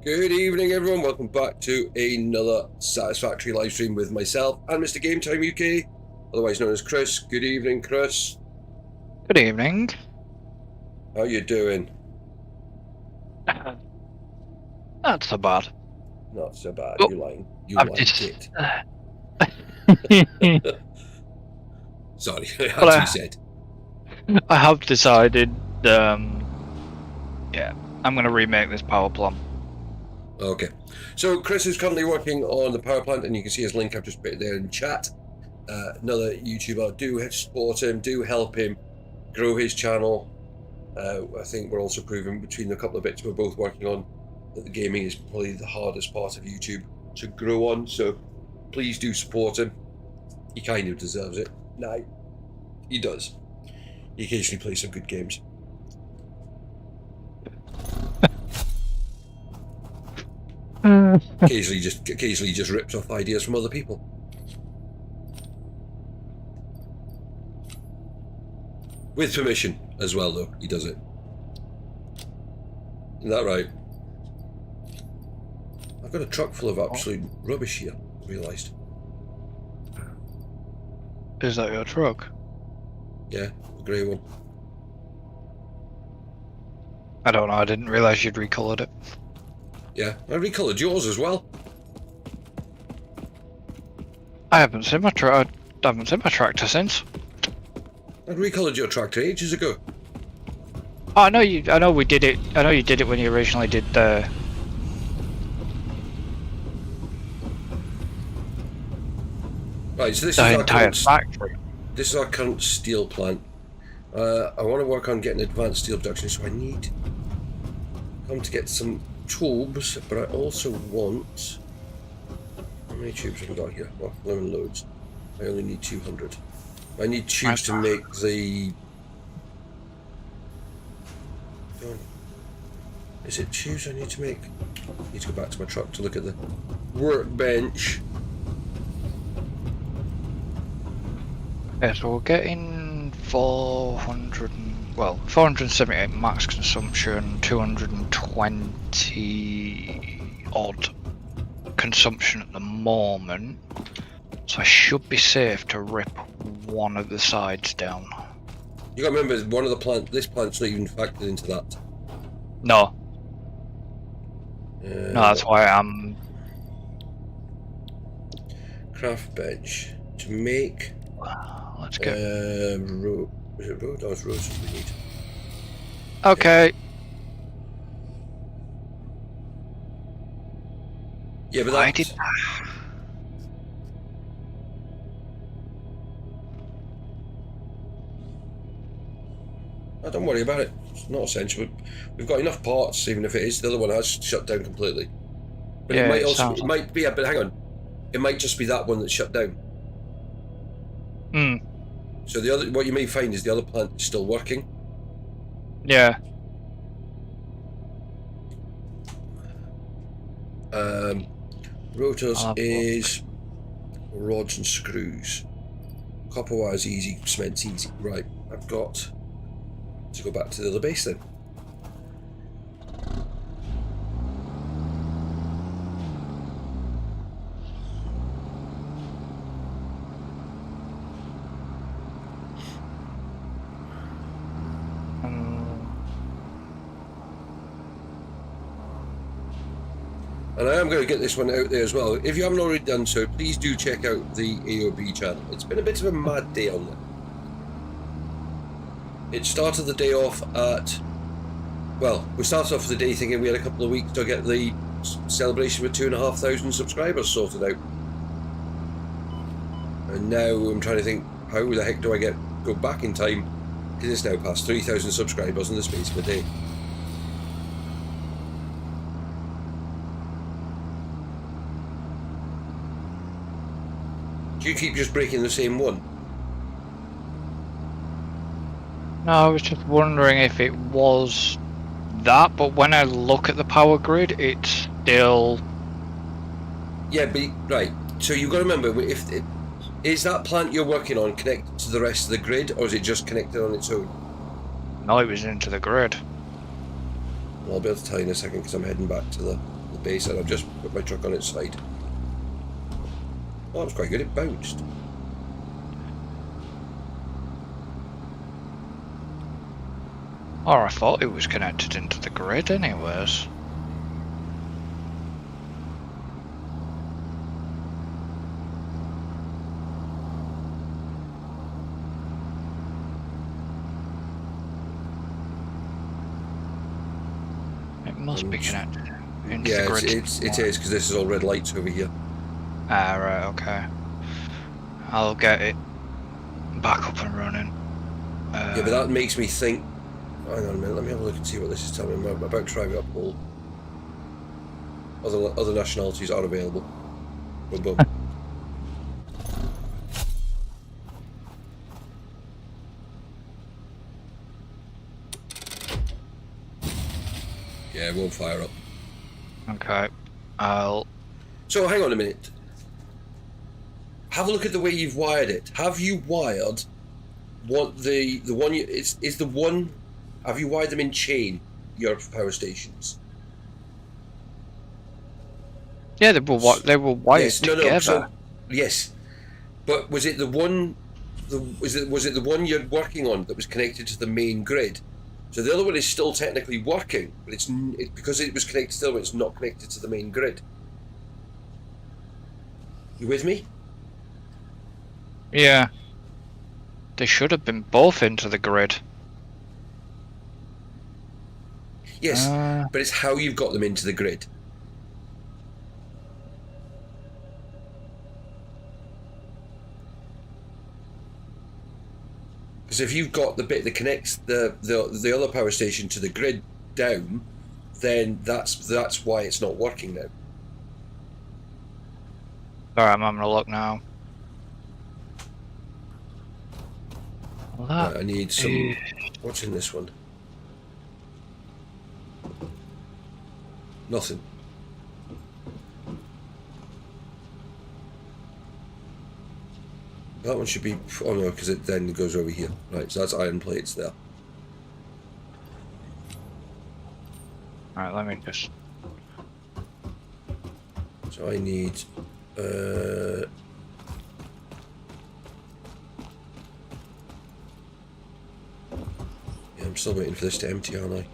Good evening, everyone. Welcome back to another Satisfactory live stream with myself and Mr. Game Time UK, otherwise known as Chris. Good evening, Chris. Good evening. How you doing? Not so bad. Not so bad. Oh, You like I've it. just. Sorry, Well, as you said. I have decided. Yeah, I'm going to remake this power plant. Okay. So Chris is currently working on the power plant, and you can see his link. I've just put it there in chat. Another YouTuber. Do support him. Do help him grow his channel. I think we're also proving between a couple of bits we're both working on that the gaming is probably the hardest part of YouTube to grow on, so please do support him. He kind of deserves it. No, he does. He occasionally plays some good games. Occasionally just rips off ideas from other people. With permission as well, though, he does it. Isn't that right? I've got a truck full of absolute rubbish here, I realised. Is that your truck? Yeah, the grey one. I don't know. I didn't realise you'd recoloured it. Yeah, I recoloured yours as well. I haven't seen my truck. I haven't seen my tractor since. I recoloured your tractor ages ago. Oh, I know you. I know we did it. I know you did it when you originally did the. Right, so this The is our entire factory. This is our current steel plant. I want to work on getting advanced steel production, so I need to get some tubes, but I also want... How many tubes have we got here? Well, 11 loads. I only need 200. I need tubes to make the... Is it tubes I need to make? I need to go back to my truck to look at the workbench. Yeah, so we're getting 478 max consumption, 220 odd consumption at the moment. So I should be safe to rip one of the sides down. You got to remember, one of the this plant's not even factored into that. No. No, that's why I'm... Craft bench. To make... Let's go. Road. Is it road? Oh, it's roads we need. Okay. Yeah, but I that... did... Oh, don't worry about it. It's not essential. We've got enough parts, even if it is. The other one has shut down completely. But yeah, it might also... It might be... But hang on. It might just be that one that's shut down. Hmm. So the other... What you may find is the other plant is still working. Yeah. Rotors is... Rods and screws. Copper wire's easy. Cement's easy. Right. I've got... to go back to the other base then. And I am going to get this one out there as well. If you haven't already done so, please do check out the AOB channel. It's been a bit of a mad day on there. It started the day off at... Well, we started off the day thinking we had a couple of weeks to get the celebration with 2,500 subscribers sorted out. And now I'm trying to think, how the heck do I go back in time? Because it's now past 3,000 subscribers in the space of a day. Do you keep just breaking the same one? No, I was just wondering if it was that, but when I look at the power grid, it's still... Yeah, but right. So you've got to remember, is that plant you're working on connected to the rest of the grid, or is it just connected on its own? No, it was into the grid. I'll be able to tell you in a second because I'm heading back to the the base, and I've just put my truck on its side. Oh, that was quite good. It bounced. Or I thought it was connected into the grid anyways. It must be connected into the grid. It is, because this is all red lights over here. Ah, right, okay. I'll get it back up and running. Yeah, but that makes me think. Hang on a minute, let me have a look and see what this is telling me. I'm about to drive it up all. Other nationalities are available. Boom, boom. Yeah, it won't fire up. Okay, So hang on a minute. Have a look at the way you've wired it. Have you wired what the one you is the one? Have you wired them in chain? Your power stations. Yeah, they were wired together. Yes, but was it the one? Was it the one you're working on that was connected to the main grid? So the other one is still technically working, but it's because it was connected to the other one, it's not connected to the main grid. You with me? Yeah. They should have been both into the grid. Yes, but it's how you've got them into the grid. Because if you've got the bit that connects the other power station to the grid down, then that's why it's not working now. Alright, I'm having a look now. Right, I need some. What's in this one? Nothing. That one should be. Oh no, because it then goes over here. Right, so that's iron plates there. Alright, let me just. So I need. Yeah, I'm still waiting for this to empty, aren't I?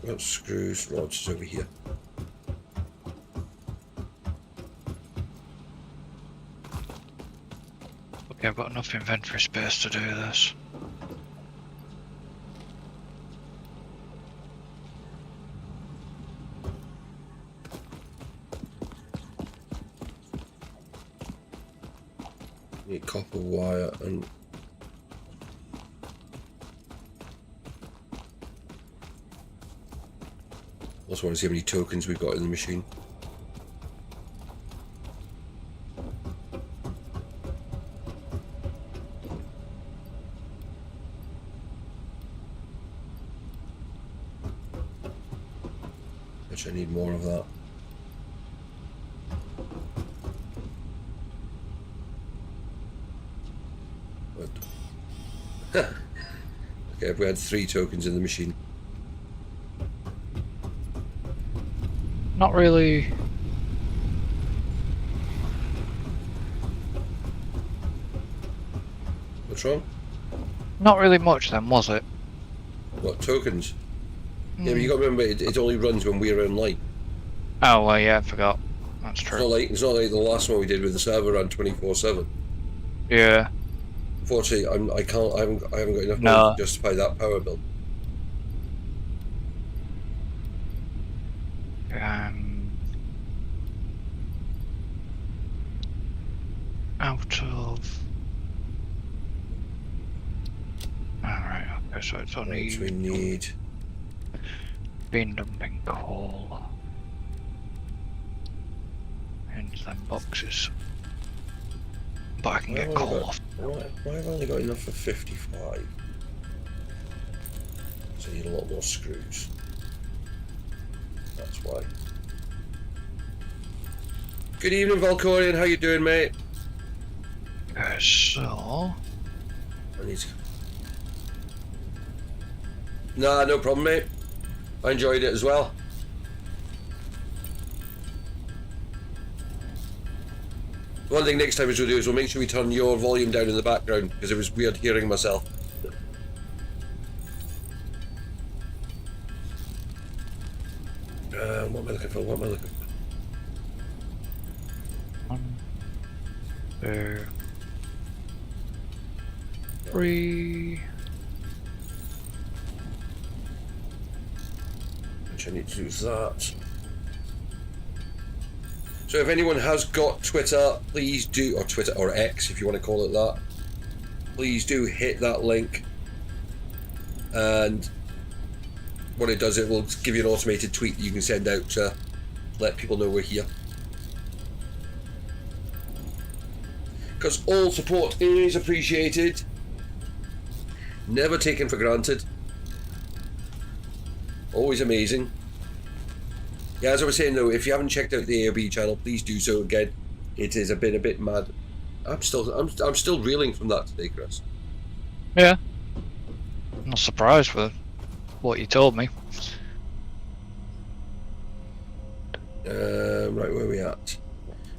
Got screws, rods is over here. Okay, I've got enough inventory space to do this. Need copper wire and. Also want to see how many tokens we've got in the machine. Which I need more of that. But okay, we had 3 tokens in the machine. Not really. What's wrong? Not really much then, was it? What, tokens? Yeah, but you got to remember, it only runs when we're online. Oh well, yeah, I forgot. That's true. It's not like the last one we did with the server ran 24/7. Yeah. Unfortunately, I haven't got enough money to justify that power bill. Out of. Alright, okay, so it's only. Right, we need. Bin dumping coal. Into them boxes. But I can get coal off. Why have I only got enough for 55? So I need a lot more screws. That's why. Good evening, Valkorian. How you doing, mate? So. I need to. Nah, no problem, mate. I enjoyed it as well. One thing next time we'll do is we'll make sure we turn your volume down in the background because it was weird hearing myself. What am I looking for? What am I looking for? 1, 2, 3. Which I need to do that. So if anyone has got Twitter, please do, or Twitter or X if you want to call it that, please do hit that link. And what it does, it will give you an automated tweet that you can send out to let people know we're here. Because all support is appreciated, never taken for granted, always amazing. Yeah, as I was saying though, if you haven't checked out the AOB channel, please do so again. It has been a bit mad. I'm still reeling from that today, Chris. Yeah. I'm not surprised with what you told me. Right, where are we at?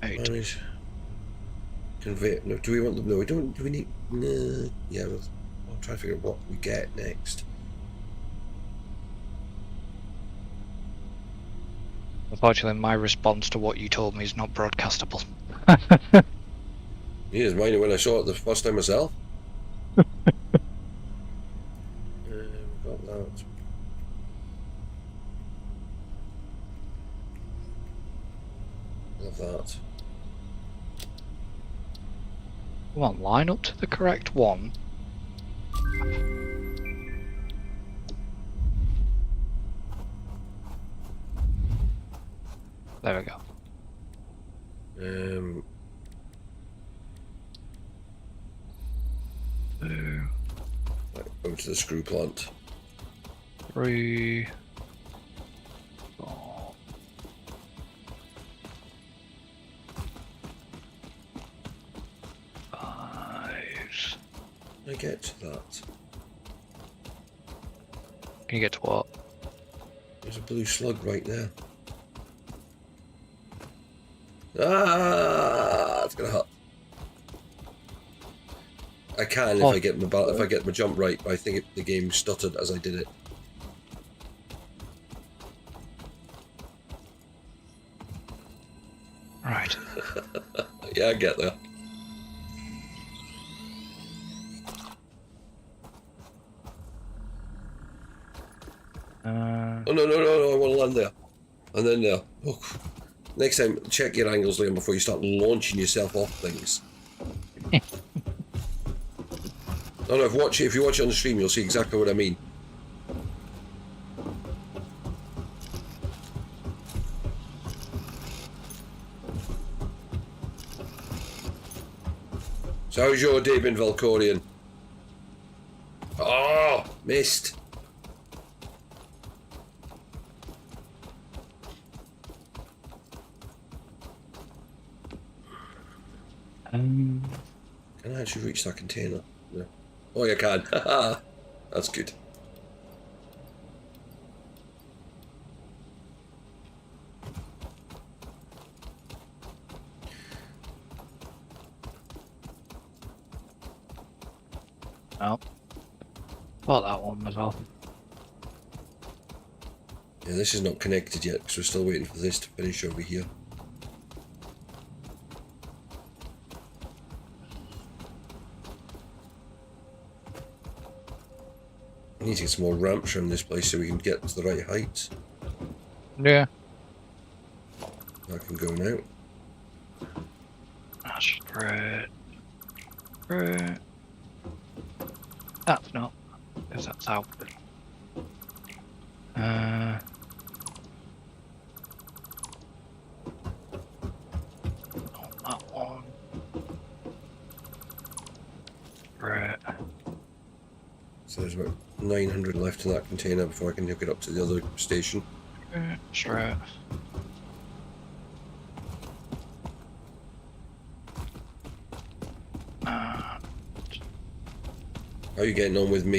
8. Manage. Convey. No, do we want them? No, we don't. Do we need? No. Yeah, I'll try to figure out what we get next. Unfortunately, my response to what you told me is not broadcastable. Here's mine when I saw it the first time myself. We got that. Love that. Come on, line up to the correct one. There we go. Right, over to the screw plant. 3, 4. I get to that. Can you get to what? There's a blue slug right there. Ah, it's gonna hurt. I can if I get my jump right, but I think the game stuttered as I did it. Right. Yeah, I get that. Oh no, I want to land there. And then there. Oh. Next time, check your angles, Liam, before you start launching yourself off things. No, if you watch it on the stream, you'll see exactly what I mean. So how's your day been, Valkorian? Oh, missed. Can I actually reach that container? No. Oh, you can. That's good. Oh. Well, that one as well. Yeah, this is not connected yet because we're still waiting for this to finish over here. We need to get some more ramps around this place so we can get to the right height. Yeah. That can go now. That's great. Great. That's not, because that's out. That one. Great. So there's about 900 left in that container before I can hook it up to the other station. Straight. How are you getting on with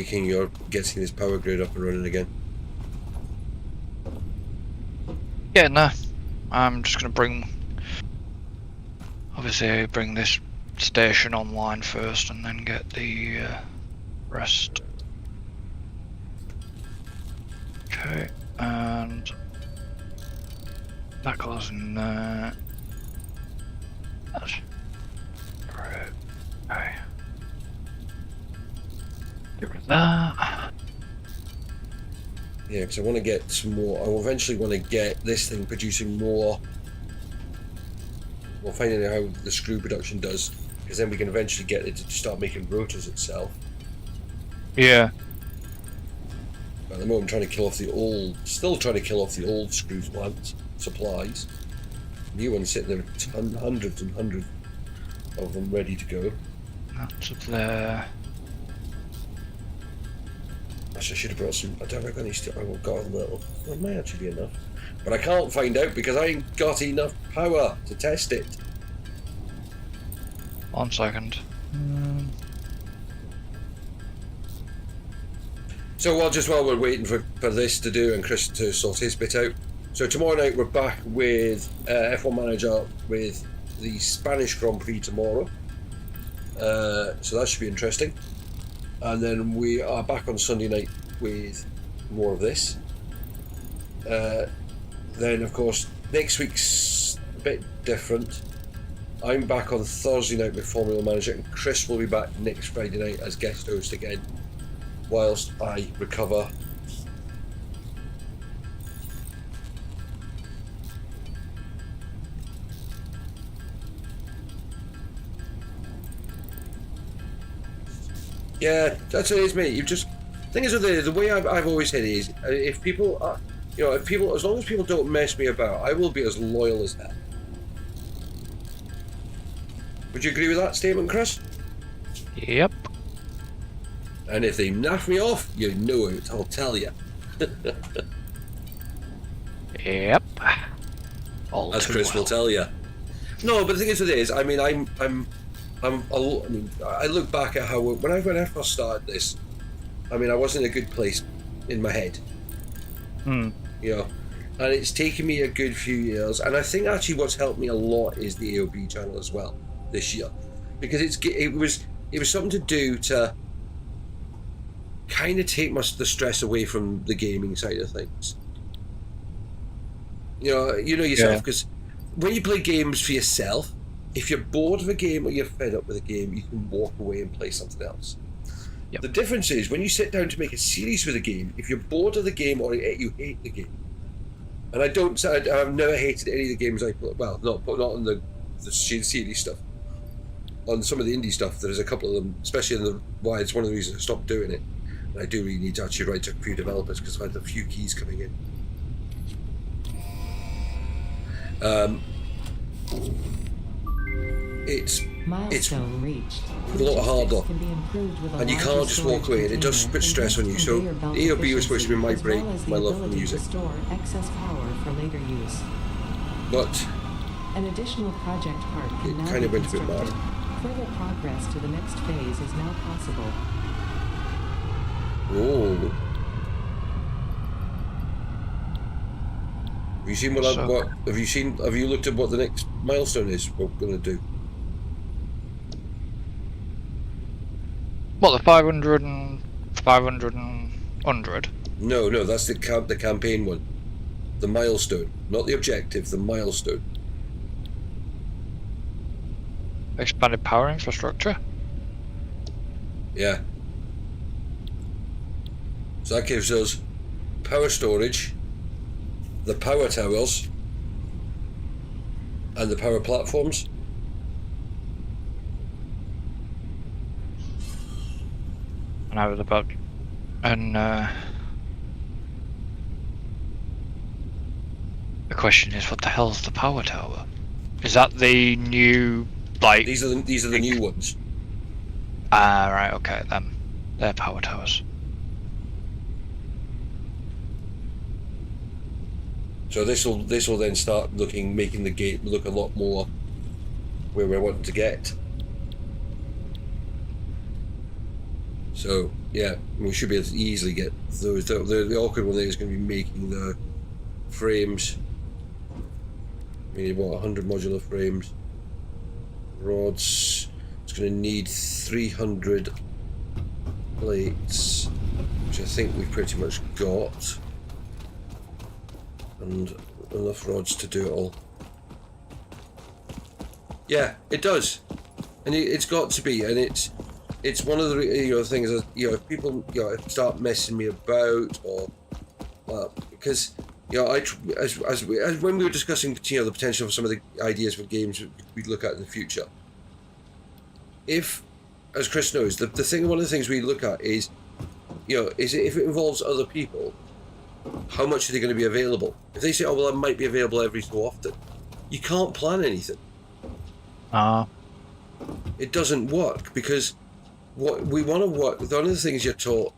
getting this power grid up and running again? Yeah, no. I'm just gonna bring this station online first and then get the rest. Okay, and that goes in there. That's right. Okay. Get rid of that. Yeah, because I want to get some more. I will eventually want to get this thing producing more. We'll find out how the screw production does, because then we can eventually get it to start making rotors itself. Yeah. At the moment, I'm trying to kill off the old, still trying to kill off the old screw plant supplies. New ones sitting there, hundreds and hundreds of them ready to go. That's up there. Actually, I should have brought some. I don't reckon I've got a little. Well, it might actually be enough, but I can't find out because I ain't got enough power to test it. 1 second. So while we're waiting for this to do and Chris to sort his bit out. So tomorrow night we're back with F1 Manager with the Spanish Grand Prix tomorrow. So that should be interesting. And then we are back on Sunday night with more of this. Then of course next week's a bit different. I'm back on Thursday night with Formula Manager, and Chris will be back next Friday night as guest host again, whilst I recover. Yeah, that's what it is, mate. You just thing is with the way I've always said it is, if people are, as long as people don't mess me about, I will be as loyal as hell. Would you agree with that statement, Chris? Yep. And if they naff me off, you know it. I'll tell you. Yep. All As too Chris well. will tell you. No, but the thing is with it is, I mean, I look back at how when I first started this, I mean, I wasn't in a good place in my head. You know, and it's taken me a good few years, and I think actually what's helped me a lot is the AOB channel as well this year, because it was something to do to kind of take the stress away from the gaming side of things. You know yourself, because when you play games for yourself, if you're bored of a game or you're fed up with a game, you can walk away and play something else. Yep. The difference is when you sit down to make a series with a game, if you're bored of the game or you hate the game, and I've never hated any of the games I play. Well, not on the series stuff. On some of the indie stuff, there's a couple of them, especially why it's one of the reasons I stopped doing it. And I do really need to actually write to a few developers because I've had a few keys coming in. It's Milestone reached. a lot harder, Can be improved with a and you larger can't just walk storage away, and it does container put stress on you. So conveyor belt AOB was supposed to be my efficiency, break, as well as the my love for ability to music, store excess power for later use. but An additional project part can it now kind be of went a bit constructed. mad. Further progress to the next phase is now possible. Oh. Have you seen have you looked at what the next milestone is we're going to do? What, the 500 and 100? No, that's the campaign one. The milestone, not the objective, the milestone. Expanded power infrastructure? Yeah. So that gives us power storage, the power towers, and the power platforms. And I was about... And the question is, what the hell's the power tower? Is that the new, like... These are the new ones. Ah, right, okay, then. They're power towers. So this will then start making the gate look a lot more where we're wanting to get. So yeah, we should be able to easily get those. The awkward one there is going to be making the frames. We need what, 100 modular frames. Rods. It's going to need 300 plates, which I think we've pretty much got, and enough rods to do it all. Yeah, it does, and it's got to be, and it's one of the things that if people start messing me about or because as when we were discussing the potential of some of the ideas for games we'd look at in the future. If, as Chris knows, one of the things we look at is, if it involves other people, how much are they going to be available? If they say, oh well, I might be available every so often, you can't plan anything. It doesn't work because what we want to work. One of the things you're taught,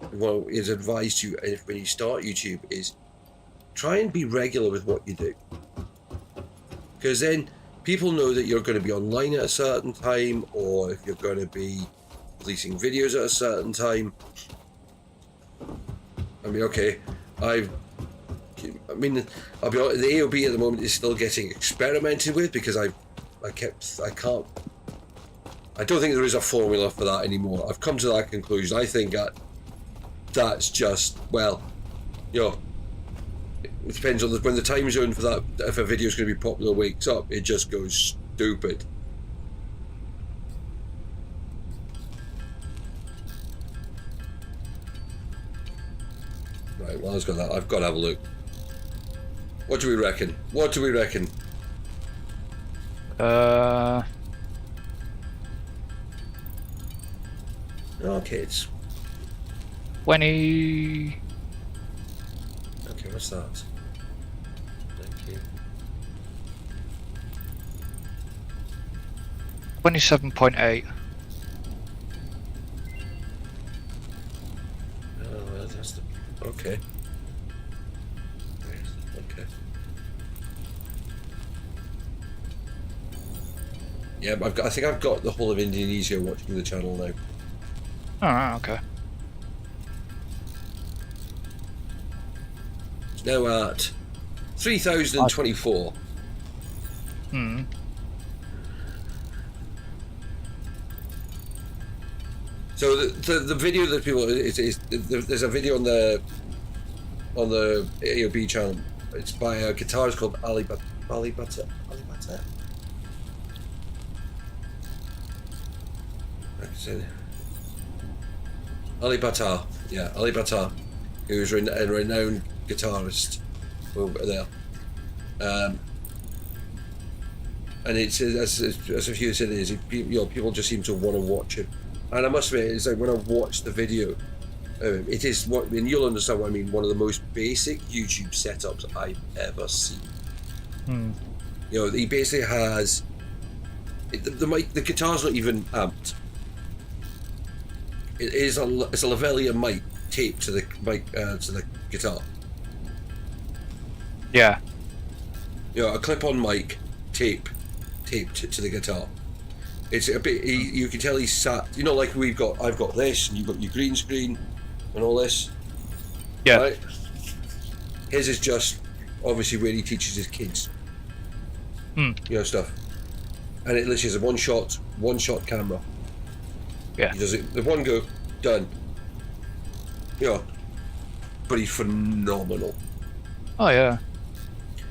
is advised to you when you start YouTube is try and be regular with what you do, because then people know that you're going to be online at a certain time, or if you're going to be releasing videos at a certain time. I mean, okay, I'll be honest, the AOB at the moment is still getting experimented with because I don't think there is a formula for that anymore. I've come to that conclusion. I think that's just, it depends on when the time zone for that, if a video is going to be popular wakes up, it just goes stupid. Right, well, I've got to have a look. What do we reckon? Okay, it's 20. Okay, what's that? Thank you. 27.8. Oh, that's the... Okay. Okay. Yeah, I think I've got the whole of Indonesia watching the channel now. Oh, okay. It's now at 3,024. So the video that people there's a video on the AOB channel. It's by a guitarist called Ali Bata. Ali Bata, yeah, Ali Bata, who's a renowned guitarist over there, and it's as a few said, is people just seem to want to watch it, and I must admit, it's like when I watch the video, it is and you'll understand what I mean. One of the most basic YouTube setups I've ever seen. He basically has the mic. The guitar's not even amped. It's a lavalier mic taped to the mic to the guitar. Yeah. A clip-on mic taped to the guitar. It's a bit. You can tell he's sat. Like I've got this, and you've got your green screen, and all this. Yeah. Right? His is just obviously where he teaches his kids. Stuff. And it literally is a one shot camera. Yeah. He does it the one go, done. But he's phenomenal. Oh yeah.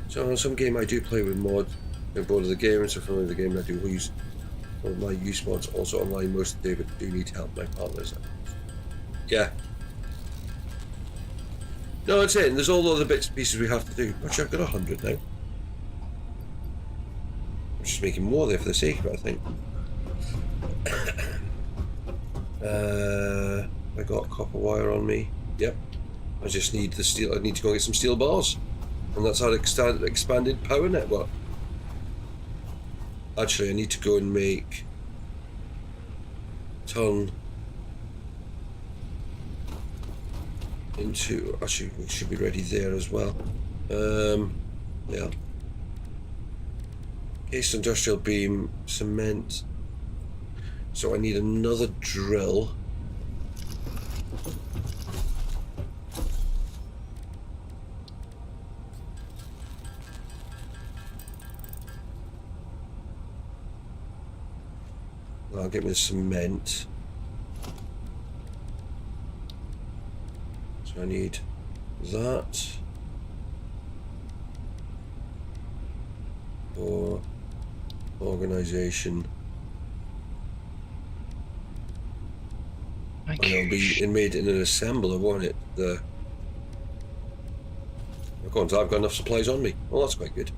So on some game I do play with mods. I'm bored of the game, and so familiar with the game I do use all my use mods also online most of the day, but do need to help my partners. Yeah. No, that's it. And there's all the other bits and pieces we have to do. Actually, I've got 100 now. I'm just making more there for the sake of it, I think. I got copper wire on me. Yep. I just need the steel. I need to go get some steel bars, and that's our expanded power network. Actually, I need to go and make turn into. Actually, we should be ready there as well. Yeah. Case industrial beam, cement. So I need another drill. I'll get me the cement. So I need that. For organisation. Thank And it'll be made in an assembler, won't it? The oh, I've got enough supplies on me. Well, that's quite good.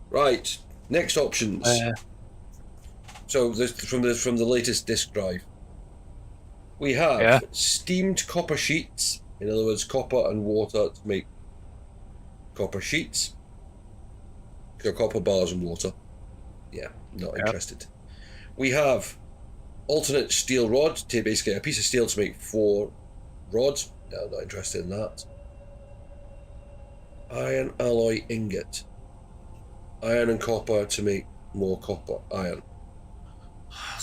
Right, next options. So this from the latest disk drive, we have steamed copper sheets. In other words, copper and water to make copper sheets. So copper bars and water. Yeah, not interested. We have alternate steel rod, to basically a piece of steel to make 4 rods. No, not interested in that. Iron alloy ingot. Iron and copper to make more copper. Iron.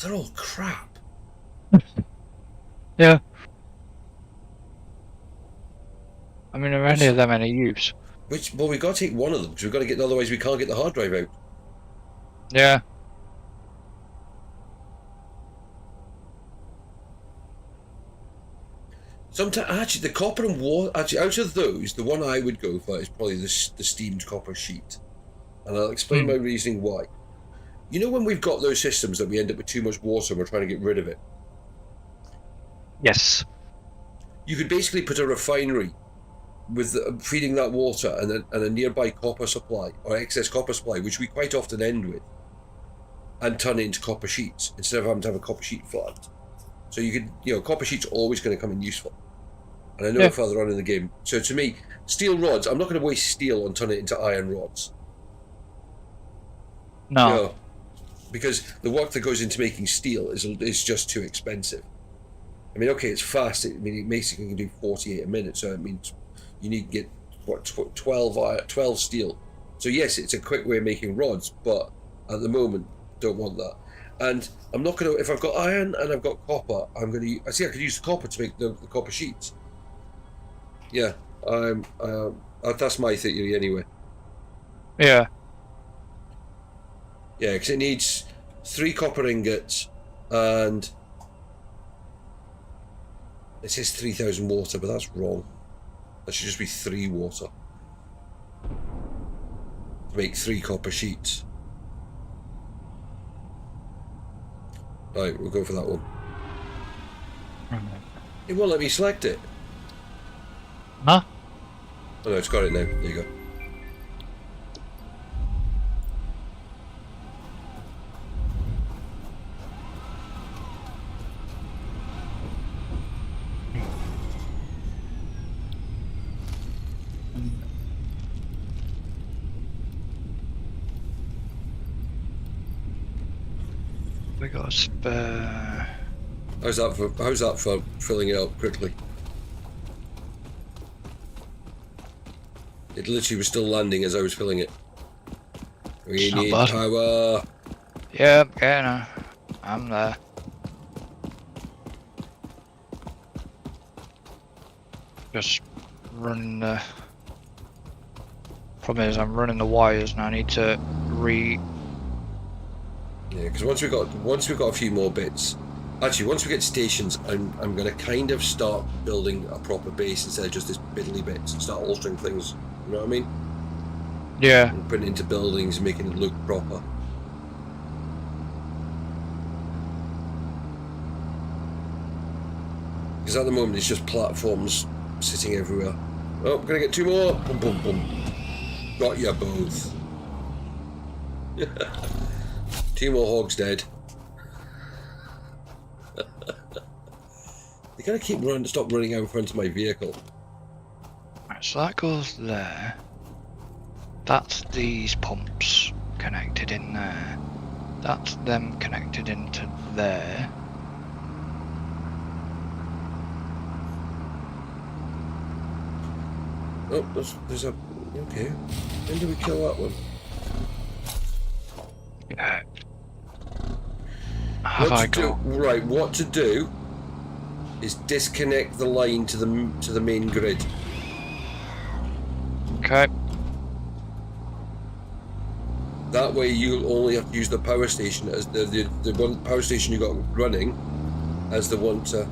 They're all crap. Yeah. I mean, are any of them any use? Well, we've got to take one of them because we've got to get. Otherwise, we can't get the hard drive out. Yeah. Sometimes, actually, the copper and water. Actually, out of those, the one I would go for is probably the steamed copper sheet, and I'll explain my reasoning why. You know, when we've got those systems that we end up with too much water and we're trying to get rid of it. Yes. You could basically put a refinery with feeding that water and a nearby copper supply or excess copper supply, which we quite often end with, and turn it into copper sheets instead of having to have a copper sheet plant. So you could, copper sheets are always going to come in useful. And I know it further on in the game. So to me, steel rods, I'm not going to waste steel and turn it into iron rods. No. Because the work that goes into making steel is just too expensive. I mean, okay, it's fast. It basically can do 48 a minute, so it means you need to get 12 steel. So yes, it's a quick way of making rods, but at the moment, don't want that. And I'm not going to. If I've got iron and I've got copper, I'm going to. I see I could use the copper to make the copper sheets. Yeah, that's my theory anyway. Yeah. Yeah, because it needs 3 copper ingots and it says 3,000 water, but that's wrong. That should just be 3 water to make 3 copper sheets. Right, we'll go for that one. It won't let me select it. Huh? Oh no, it's got it now. There you go. We got a spare. How's that for filling it up quickly? It literally was still landing as I was filling it. We need power. Yep, yeah, no. I'm there. Just run the. Problem is, I'm running the wires and I need to Yeah, because once we've got a few more bits. Actually, once we get stations, I'm going to kind of start building a proper base instead of just this piddly bits and start altering things. You know what I mean? Yeah. And putting it into buildings and making it look proper. Because at the moment it's just platforms sitting everywhere. Oh, we're going to get 2 more. Boom, boom, boom. Got you both. 2 more hogs dead. They gotta stop running out in front of my vehicle. Right, so that goes there. That's these pumps connected in there. That's them connected into there. Oh, there's a... Okay. When do we kill that one? Okay. Have I got? Right, what to do is disconnect the line to the main grid. Okay. That way you'll only have to use the power station as the one power station you got running as the one to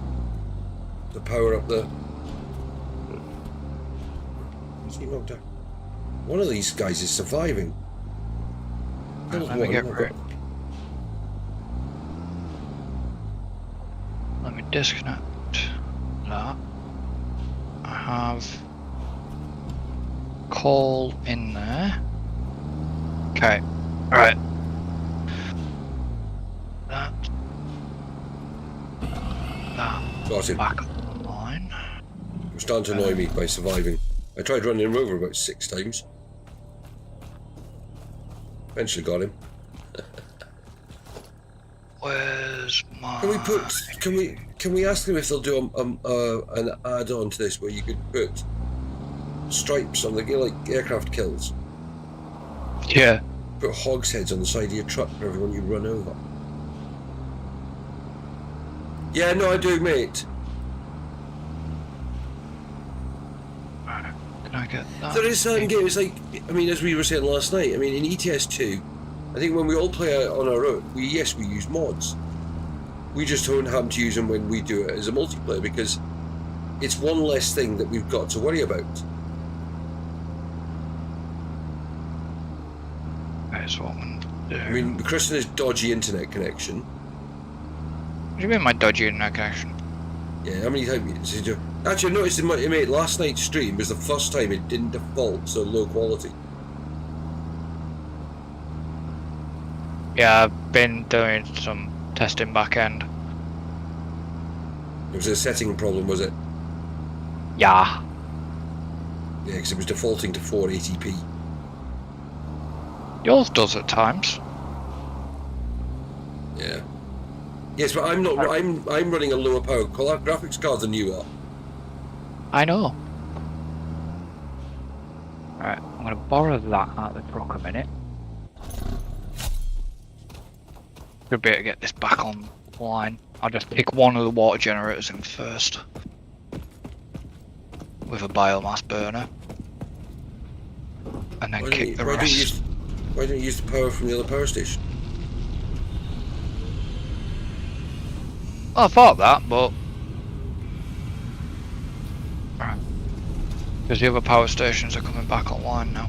power up the... Is he knocked out? One of these guys is surviving. Right, let me get rid. Let me disconnect that. I have coal in there. Okay. Alright. That. Got him. Back online. He was starting to annoy me by surviving. I tried running him over about 6 times. Eventually got him. Where's my... Can we ask them if they'll do an add-on to this where you could put stripes on the, like aircraft kills? Yeah. Put hogs heads on the side of your truck for everyone you run over. Yeah, no, I do, mate. Can I get that? There is certain games, like, I mean, as we were saying last night, I mean, in ETS2, I think when we all play on our own, we use mods. We just don't happen to use them when we do it as a multiplayer because it's one less thing that we've got to worry about. That's what I'm gonna do. I mean, Chris and his dodgy internet connection. What do you mean my dodgy internet connection? Yeah, how many times did you... Actually, I noticed in my mate, last night's stream was the first time it didn't default so low quality. Yeah, I've been doing some testing back end. It was a setting problem, was it? Yeah. Yeah, because it was defaulting to 480p. Yours does at times. Yeah. Yes, but I'm not. I'm running a lower power graphics card than you are. I know. Alright, I'm gonna borrow that out of the truck a minute. Should be able to get this back online. I'll just pick one of the water generators in first. With a biomass burner. And then kick the rest. Why don't you use the power from the other power station? Well, I thought that, but... Right. Because the other power stations are coming back online now.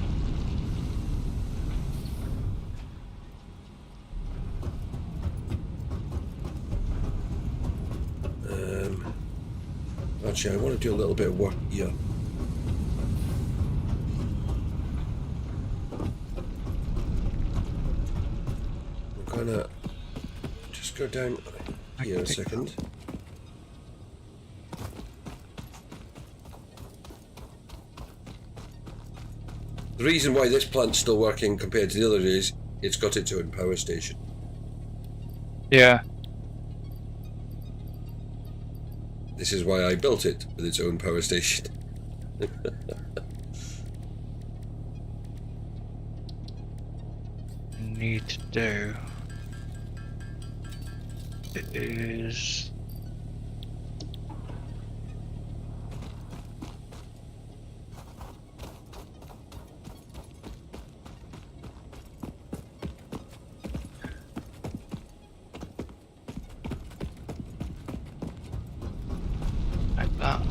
Actually, I want to do a little bit of work here. We're gonna just go down here a second. The reason why this plant's still working compared to the other is it's got its own power station. Yeah. This is why I built it with its own power station. Need to do is like that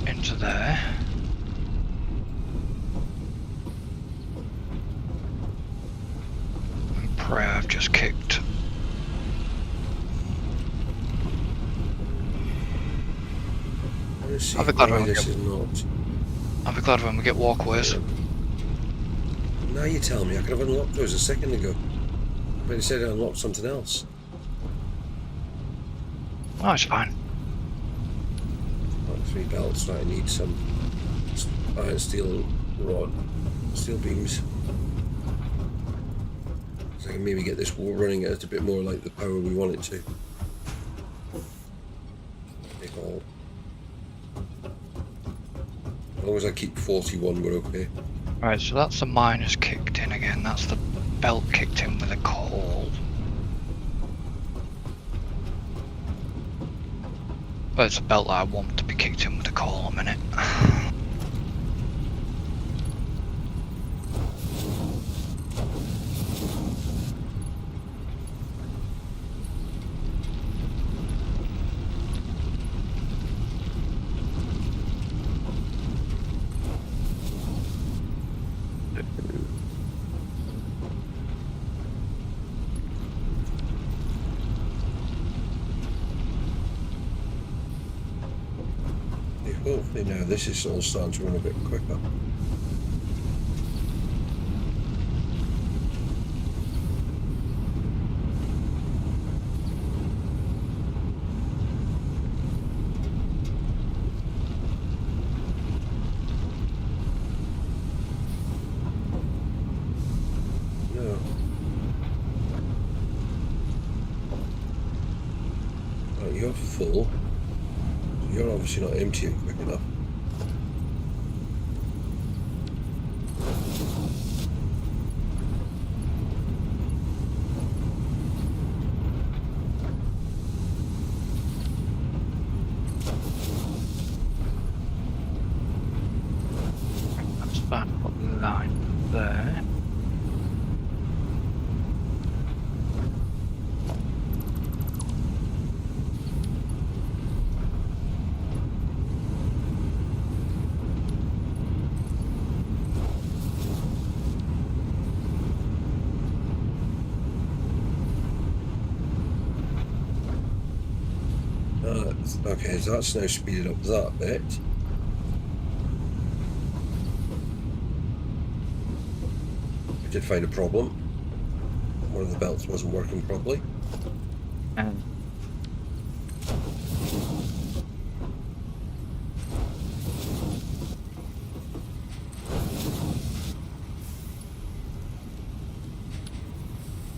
into there. And pray I've just kicked. See I'll be glad why when this is not. I'll be glad when we get walkways. Now you tell me, I could have unlocked those a second ago. But instead I unlocked something else. Oh, it's fine. Like 3 belts, right, I need some iron steel rod, steel beams. So I can maybe get this running at a bit more like the power we want it to. Take all. As long as I keep 41, we're okay. Right, so that's the miners kicked in again. That's the belt kicked in with a coal. Well, it's a belt that I want to be kicked in with a coal a minute. Hopefully now this is all starting to run a bit quicker. No. Right, you're full. You're obviously not emptying quick enough. That's that line there. Okay, so that's now speeded up that bit. I did find a problem. One of the belts wasn't working properly. And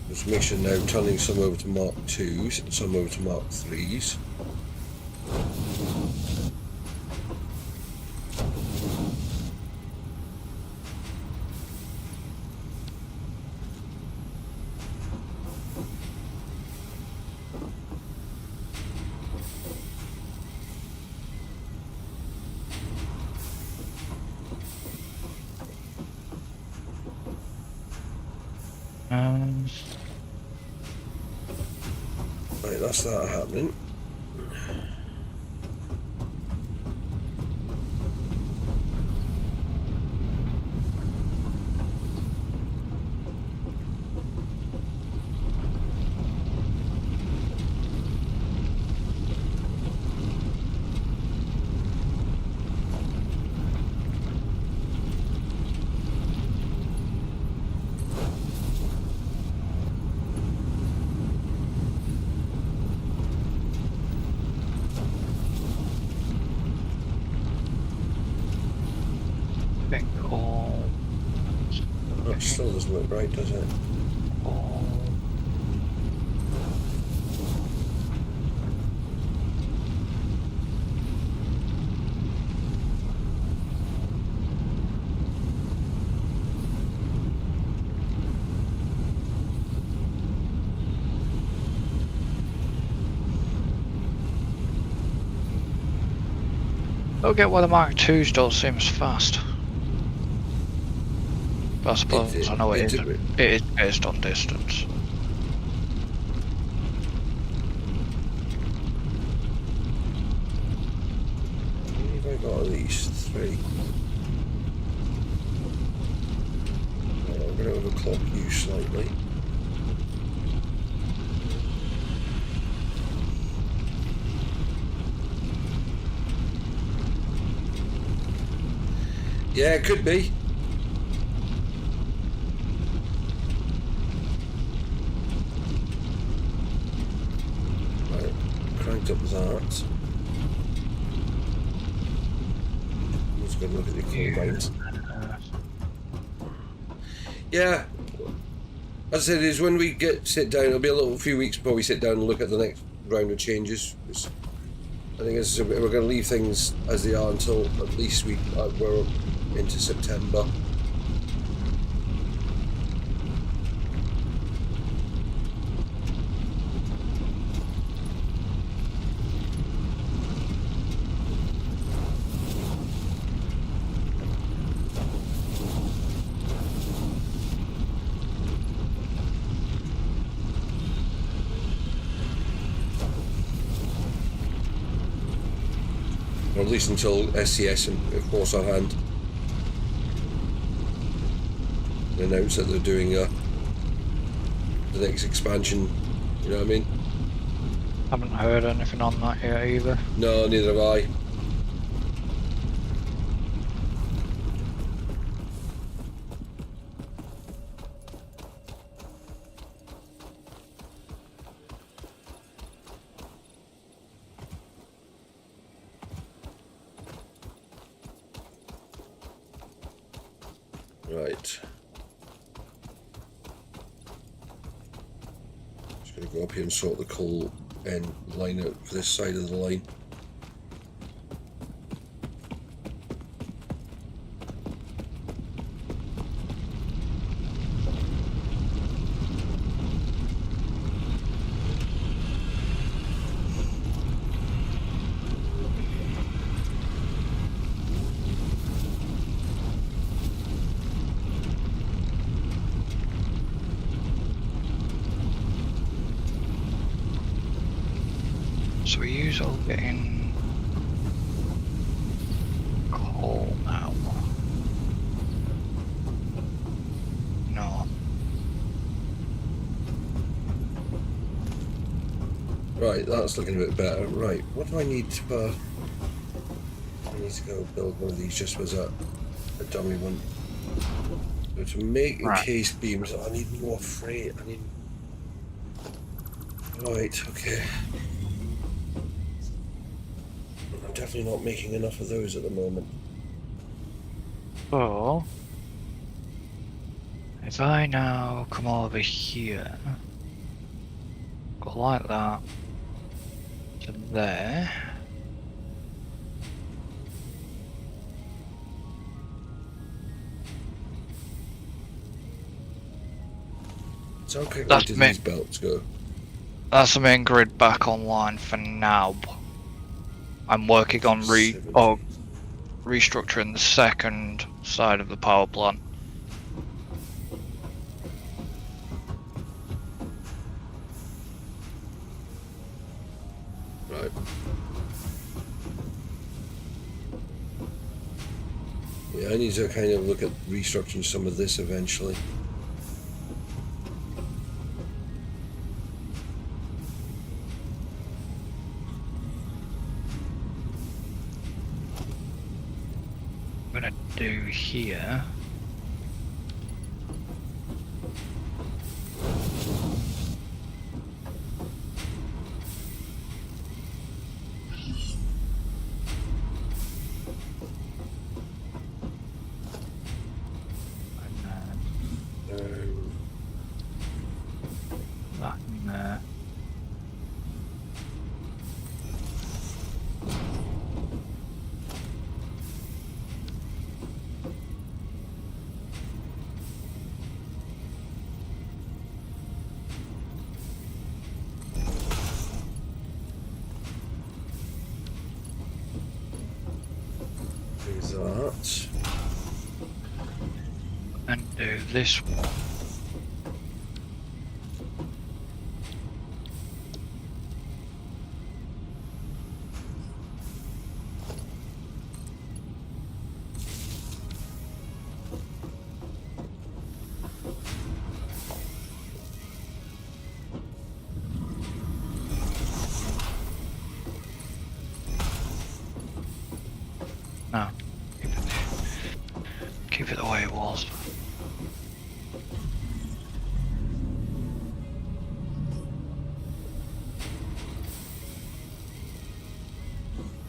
Just make sure now turning some over to Mark 2s and some over to Mark 3s. Right, that's that happening. I think all. That still doesn't look right, does it? All. Don't get why the Mark IIs don't seem as fast. But I suppose I know it is based on distance. How many have I got of these? 3. Right, I'm going to overclock you slightly. Yeah, it could be. Right, cranked up that. Let's go and look at the combines. Yeah. As I said, is when we sit down, it'll be a few weeks before we sit down and look at the next round of changes. I think we're going to leave things as they are until at least we're into September. at least until SCS and Force on hand announce that they're doing the next expansion. You know what I mean? Haven't heard anything on that yet either. No, neither have I. Right. Just going to go up here and sort the coal end line out for this side of the line. So we use all getting coal now. No. Right, that's looking a bit better. Right, what do I need to... I need to go build one of these just as a dummy one. So to make encased beams, I need more freight. I need... Right, okay. I'm definitely not making enough of those at the moment. So, if I now come over here, go like that to there. So how quickly That's do me. these belts go? That's the main grid back online for now. I'm working on 70. restructuring the second side of the power plant. Right. Yeah, I need to kind of look at restructuring some of this eventually. I'm gonna do here. That in there. There's that. And do this one. No, keep it the way it was.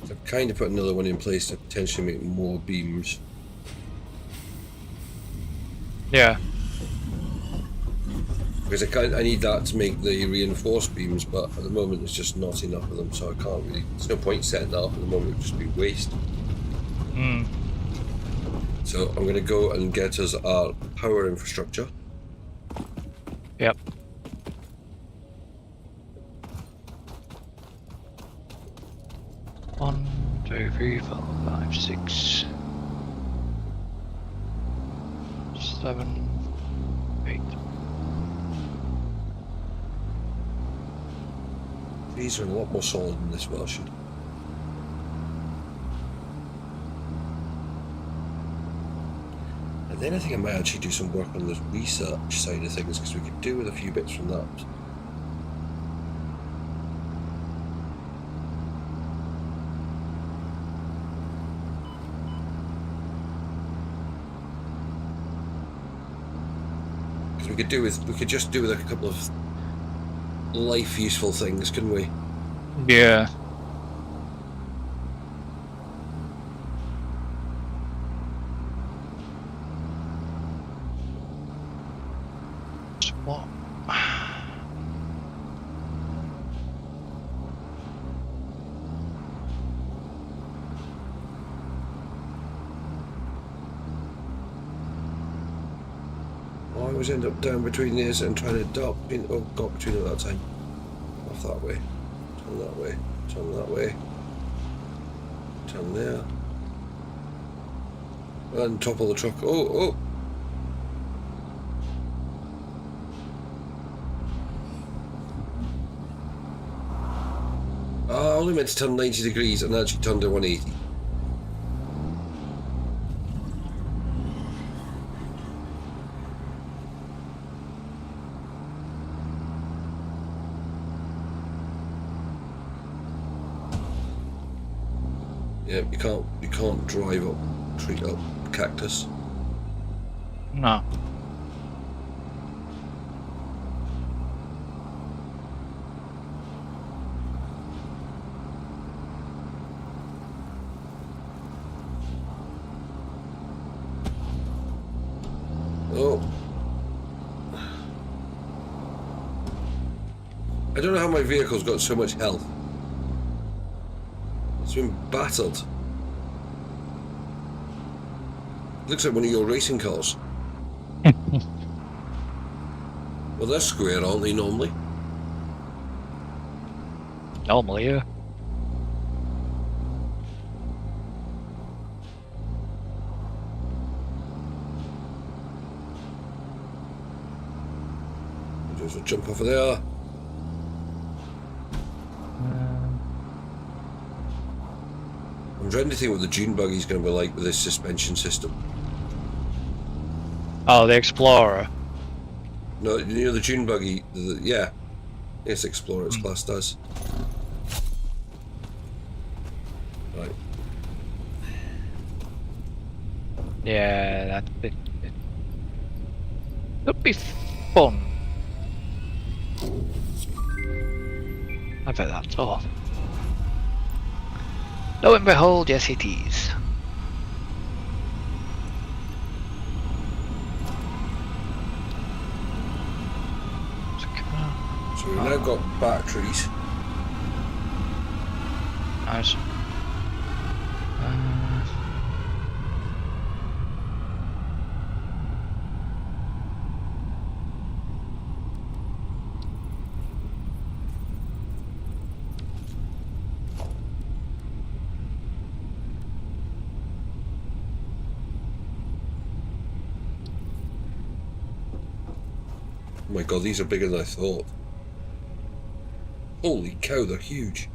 So I've kind of put another one in place to potentially make more beams. Yeah. Because I need that to make the reinforced beams, but at the moment there's just not enough of them, so I can't really... There's no point setting that up at the moment, it would just be waste. Hmm. So I'm going to go and get us our power infrastructure. Yep. One, 2, 3, 4, 5, 6, 7, 8. These are a lot more solid than this Welsh. Then I think I might actually do some work on the research side of things, because we could do with a few bits from that. Because we could just do with a couple of life useful things, couldn't we? Yeah. So what? I always end up down between these and trying to dock between, oh, got between at that time. Off that way. Turn that way. Turn that way. Turn there. And topple the truck. Oh, oh! I only meant to turn 90 degrees and actually turned to 180. Yeah, you can't drive up, treat up cactus. No. Oh. I don't know how my vehicle's got so much health. It's been battered. Looks like one of your racing cars. Well, they're square, aren't they, normally? Normally, yeah. Just a jump off of there. I'm dreading to think what the dune buggy's going to be like with this suspension system. Oh, the Explorer. No, you know the dune buggy. Yeah, yes, Explorer. Its class does. Right. Yeah, that'd be. That'd be fun. I bet that's all. Lo and behold, yes it is. So we've now got batteries. Nice. Oh my god, these are bigger than I thought. Holy cow, they're huge.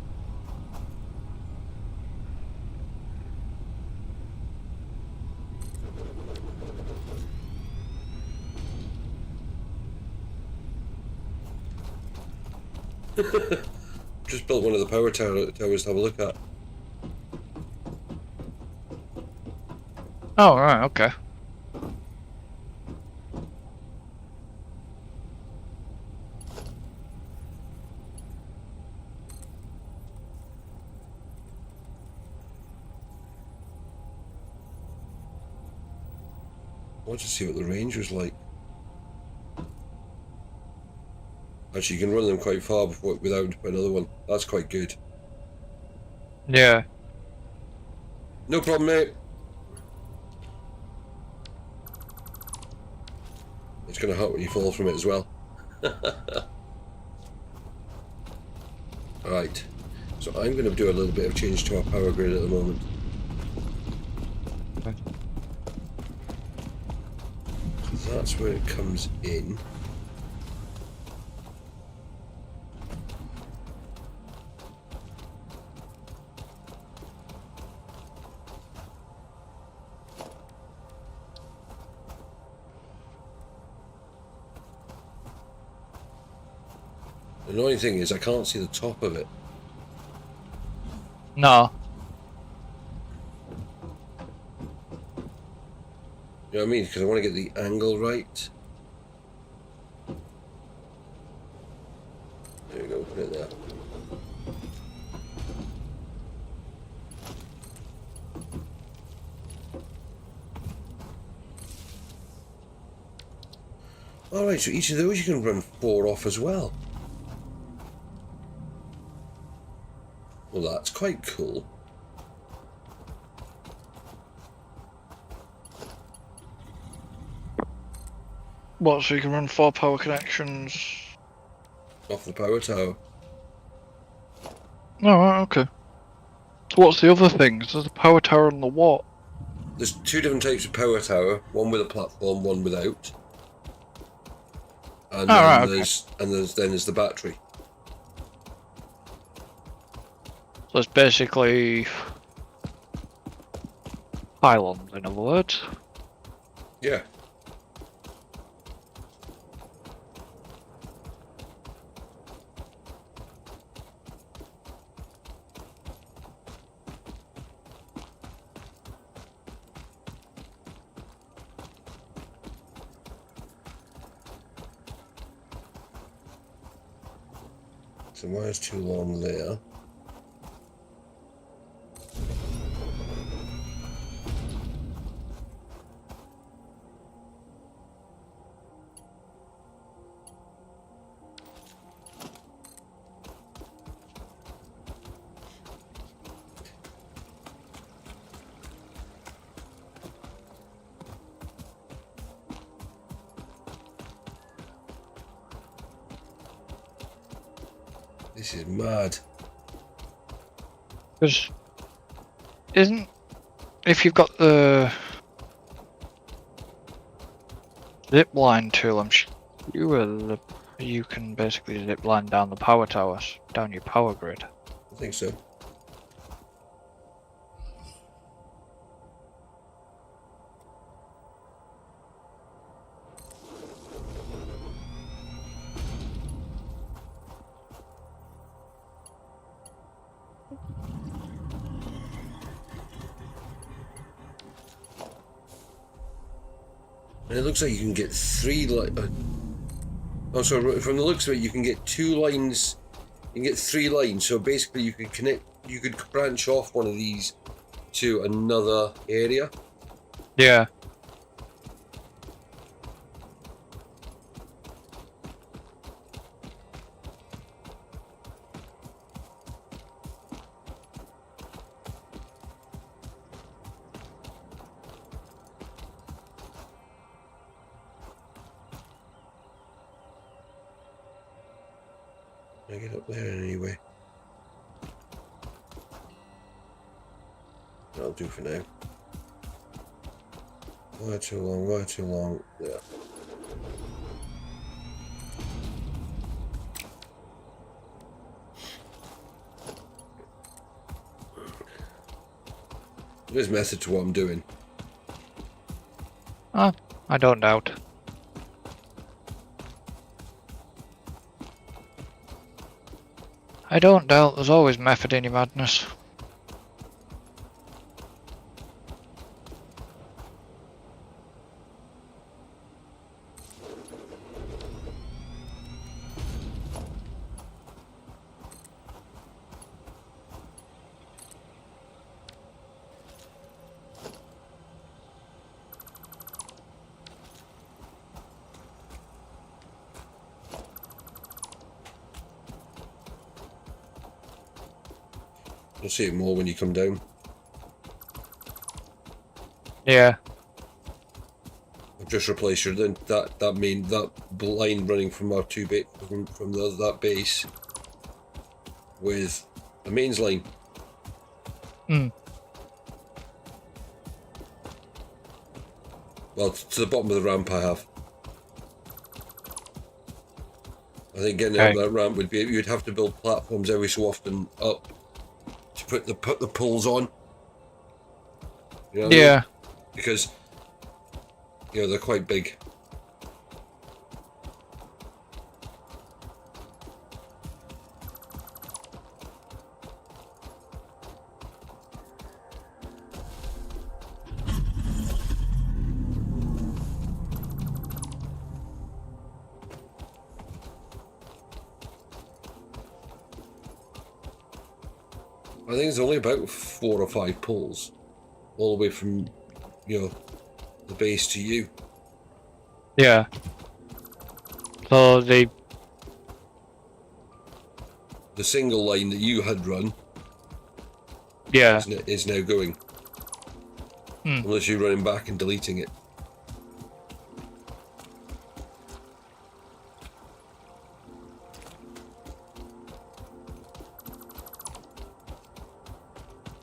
Just built one of the power towers to have a look at. Oh, right, okay. I want to see what the range was like. Actually, you can run them quite far before without having to put another one. That's quite good. Yeah. No problem, mate. It's going to hurt when you fall from it as well. Alright, so I'm going to do a little bit of change to our power grid at the moment. Okay. That's where it comes in. The annoying thing is I can't see the top of it. No. You know what I mean? Because I want to get the angle right. There we go, put it there. Alright, so each of those you can run 4 off as well. Well, that's quite cool. What, so you can run 4 power connections? Off the power tower. Oh, right, okay. So what's the other things? There's a power tower and the what? There's 2 different types of power tower, one with a platform, one without. And then right, okay. there's the battery. So it's basically pylons, in other words. Yeah. So wire's too long there. This is mad. Because if you've got the zip line tool, I'm sure you can basically zip line down the power towers, down your power grid. I think so. And it looks like you can get 3 oh, so from the looks of it, you can get 2 lines. You can get 3 lines. So basically, you could connect. You could branch off one of these to another area. Yeah. I get up there anyway. That'll do for now. Why too long? Why too long? Yeah. There's method to what I'm doing. I don't doubt. I don't doubt there's always method in your madness. You'll see it more when you come down. Yeah. I've just replaced that line running from our from that base with a mains line. Hmm. Well, to the bottom of the ramp I have. I think getting out of that ramp would be, you'd have to build platforms every so often up to put the pulls on. You know what I mean? Because they're quite big. I think it's only about 4 or 5 pulls, all the way from, you know, the base to you. Yeah. So the single line that you had run, yeah. is now going. Unless you're running back and deleting it.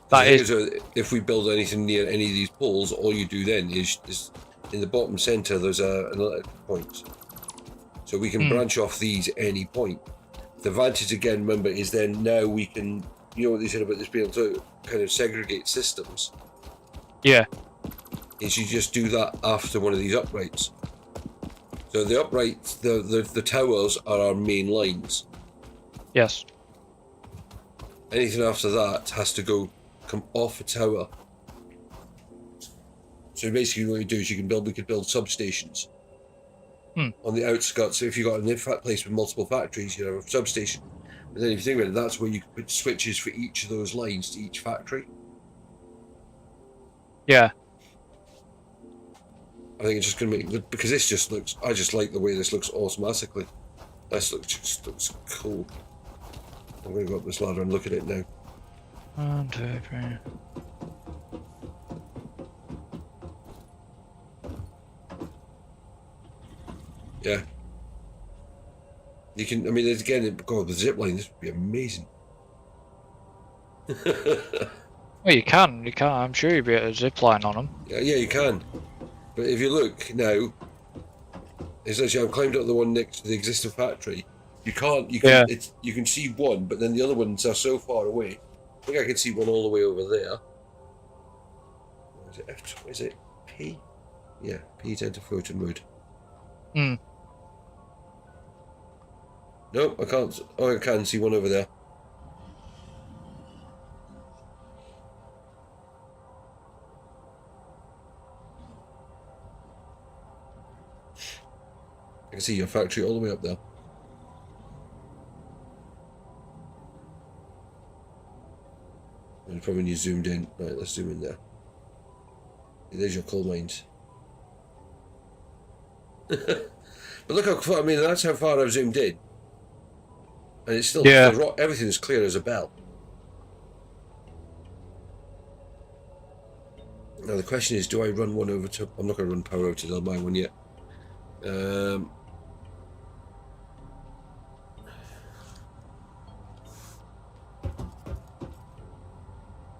That is. If we build anything near any of these poles, all you do then is in the bottom center there's an electric point. So we can branch off these at any point. The advantage again, remember, is then now we can, you know what they said about this being able to kind of segregate systems? Yeah. Is you just do that after one of these uprights. So the uprights, the towers are our main lines. Yes. Anything after that has to come off a tower. So basically what you do is we could build substations on the outskirts. So if you've got an place with multiple factories, you have a substation. But then if you think about it, that's where you can put switches for each of those lines to each factory. Yeah. I think it's just going to make, because this just looks, I just like the way this looks automatically. This just looks cool. I'm going to go up this ladder and look at it now. 1, 2, 3. Yeah. You can, I mean, again, God, the zip line, this would be amazing. Well, you can. I'm sure you'd be able to zip line on them. Yeah, you can. But if you look now, it's actually, I've climbed up the one next to the existing factory. You can see one, but then the other ones are so far away. I think I can see one all the way over there. Is it P? Yeah, P to enter photon mode. Nope, I can't. Oh, I can see one over there. I can see your factory all the way up there. And probably when you zoomed in. Right, let's zoom in there. There's your coal mines. But look how far, I mean, that's how far I've zoomed in. And it's still, everything is clear as a bell. Now the question is, do I run one over to, I'm not going to run power over to my one yet.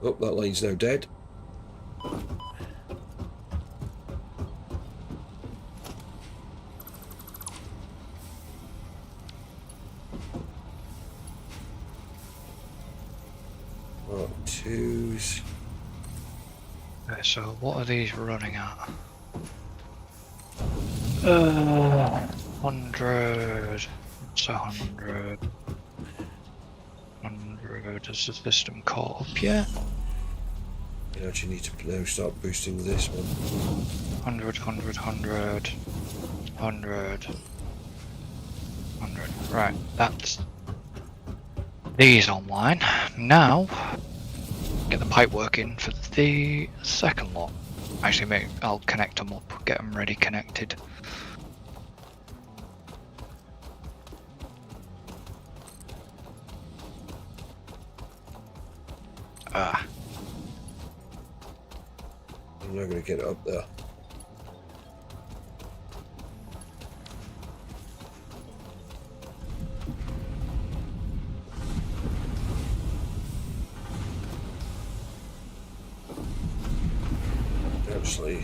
Oh, that line's now dead. Twos. Okay, so what are these running at? 100. It's 100. 100. Has the system caught up yet? You actually need to now start boosting this one. 100, 100, 100. 100. 100. Right, that's these online. Now, get the pipe working for the second lot. Actually, I'll connect them up, get them ready connected. I'm not going to get it up there. Actually,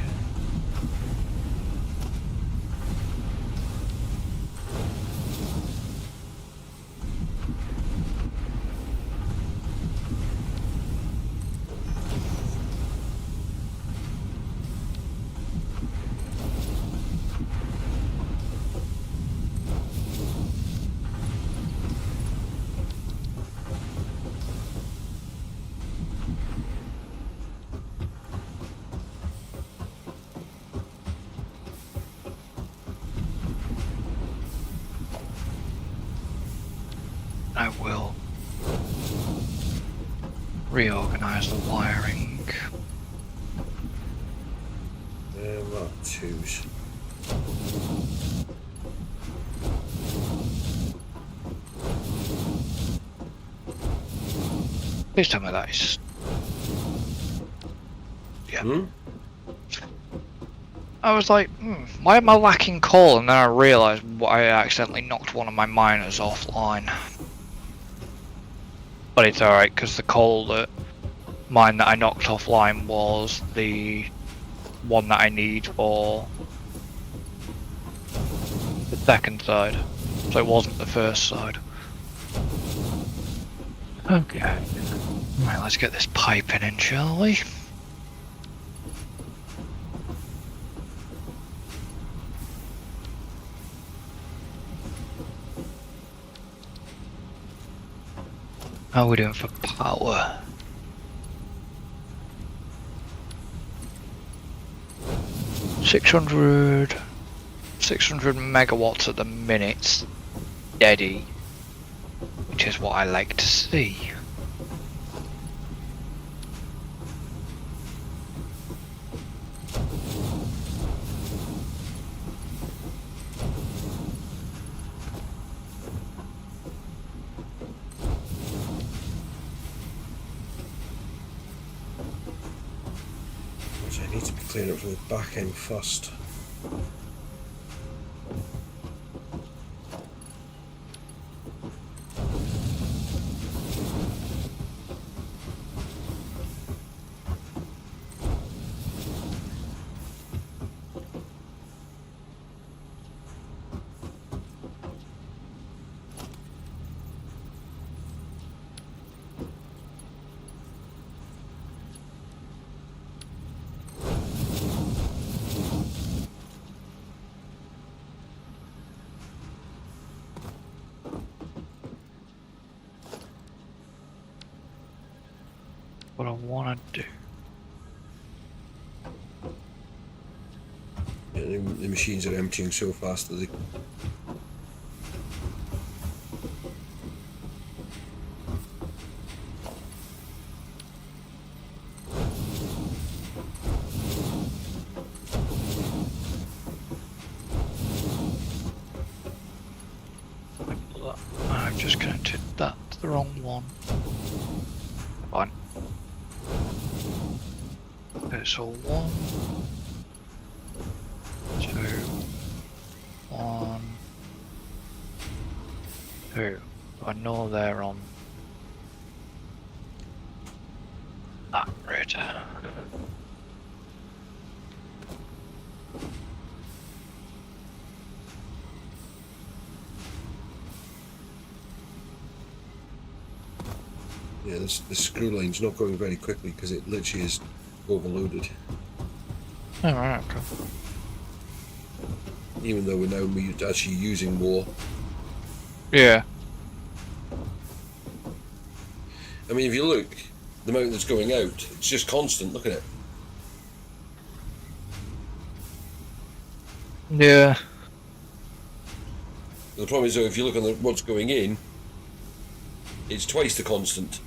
reorganise the wiring. Mark 2s. Please tell me that is. Yeah. Hmm? I was like, why am I lacking coal? And then I realised I accidentally knocked one of my miners offline. But it's alright, because the coal mine that I knocked offline was the one that I need for the second side. So it wasn't the first side. Okay. Right, let's get this piping in, shall we? How are we doing for power? 600 megawatts at the minute, steady, which is what I like to see. I need to be clearing up from the back end first. What I want to do. Yeah, the machines are emptying so fast that they... I've just connected that to the wrong one. Fine. Okay, so 1, 2, 1, 2. I know they're on that grid. Yeah, the screw line's not going very quickly because it literally is overloaded. Alright, okay. Even though we're now actually using more. Yeah. I mean, if you look, the amount that's going out, it's just constant. Look at it. Yeah. The problem is, though, if you look on what's going in, it's twice the constant.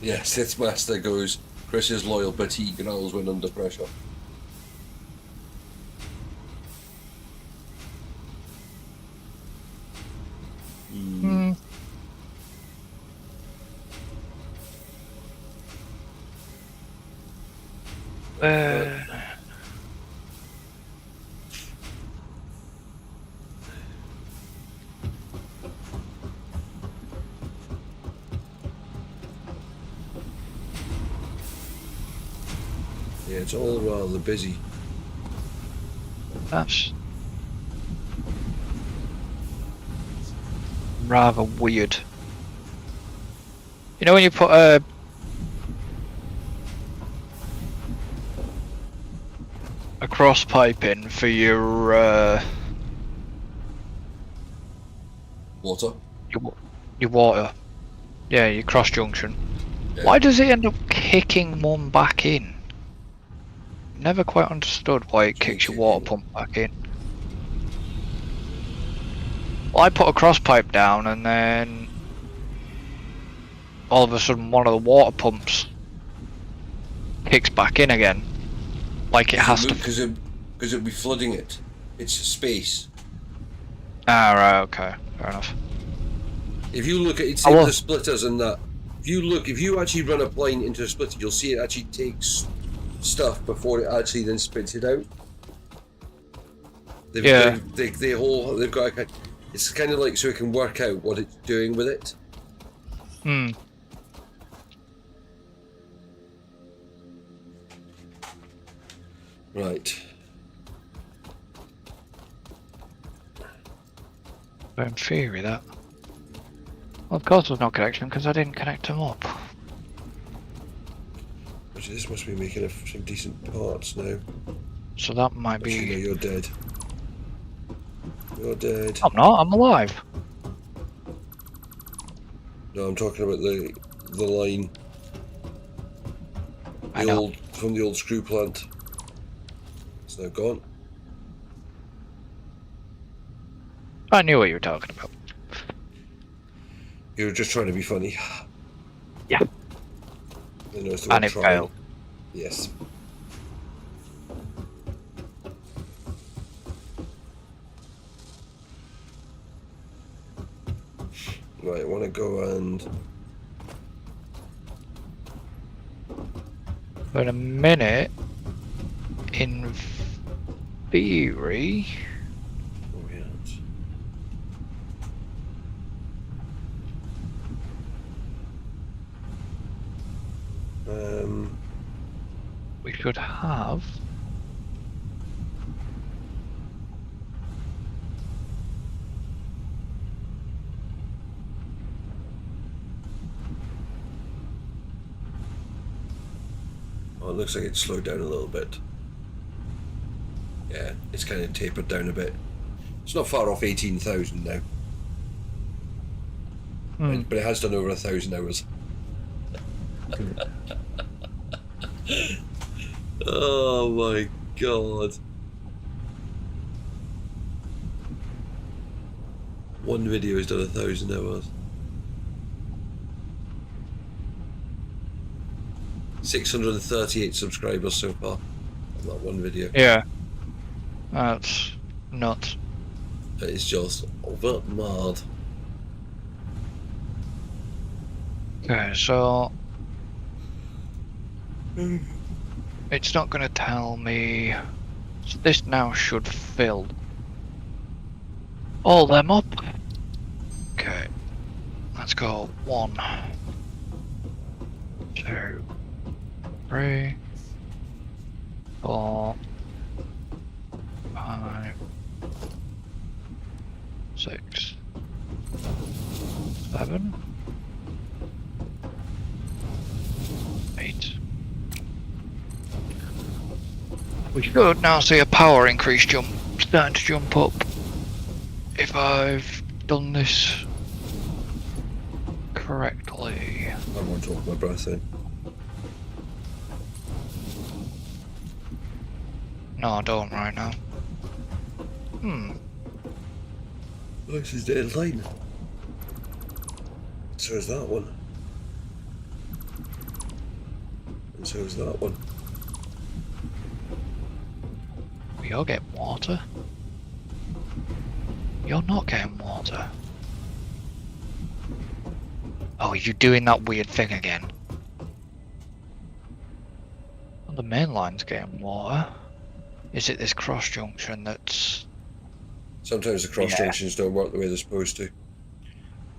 Yes, Sith Master goes, Chris is loyal, but he growls when under pressure. Yeah, it's all rather busy. That's rather weird. You know when you put a cross pipe in for your Water? your water, yeah, your cross junction. Yeah. Why does it end up kicking one back in? Never quite understood why it kicks your water pump back in. Well, I put a cross pipe down and then all of a sudden one of the water pumps kicks back in again. Like it has to. Because it'll be flooding it. It's space. Ah, right, okay. Fair enough. If you look at it, Oh, say well. the splitters and that. If you actually run a plane into a splitter, you'll see it actually takes stuff before it actually then spits it out. They've got it's kind of like so it can work out what it's doing with it. Hmm. Right. But in theory, that. Well, of course, there's no connection because I didn't connect them up. Actually, this must be making some decent parts now. So that might be. Actually, no, you're dead. You're dead. I'm not. I'm alive. No, I'm talking about the line. I know. From the old screw plant. It's now gone. I knew what you were talking about. You were just trying to be funny. Yeah. I know it's the And word it trying. failed. Yes. Right, I want to go and... For a minute, in theory, Oh, yeah. we should have. Oh, it looks like it's slowed down a little bit. Yeah, it's kind of tapered down a bit. It's not far off 18,000 now. But it has done over 1,000 hours. Oh my god. One video has done 1,000 hours. 638 subscribers so far on that one video. Yeah. That's nuts. It's just over mad. Okay, so it's not going to tell me. So this now should fill all them up. Okay, let's go 1, 2, 3, 4, 5, 6, 7, 8. We should now see a power increase jump starting to jump up if I've done this correctly. I want to talk my breath in. No, I don't right now. Oh, this is dead line. So is that one. And so is that one. You're getting water? You're not getting water. Oh, are you doing that weird thing again? Well, the main line's getting water. Is it this cross junction that's... Sometimes the cross junctions don't work the way they're supposed to.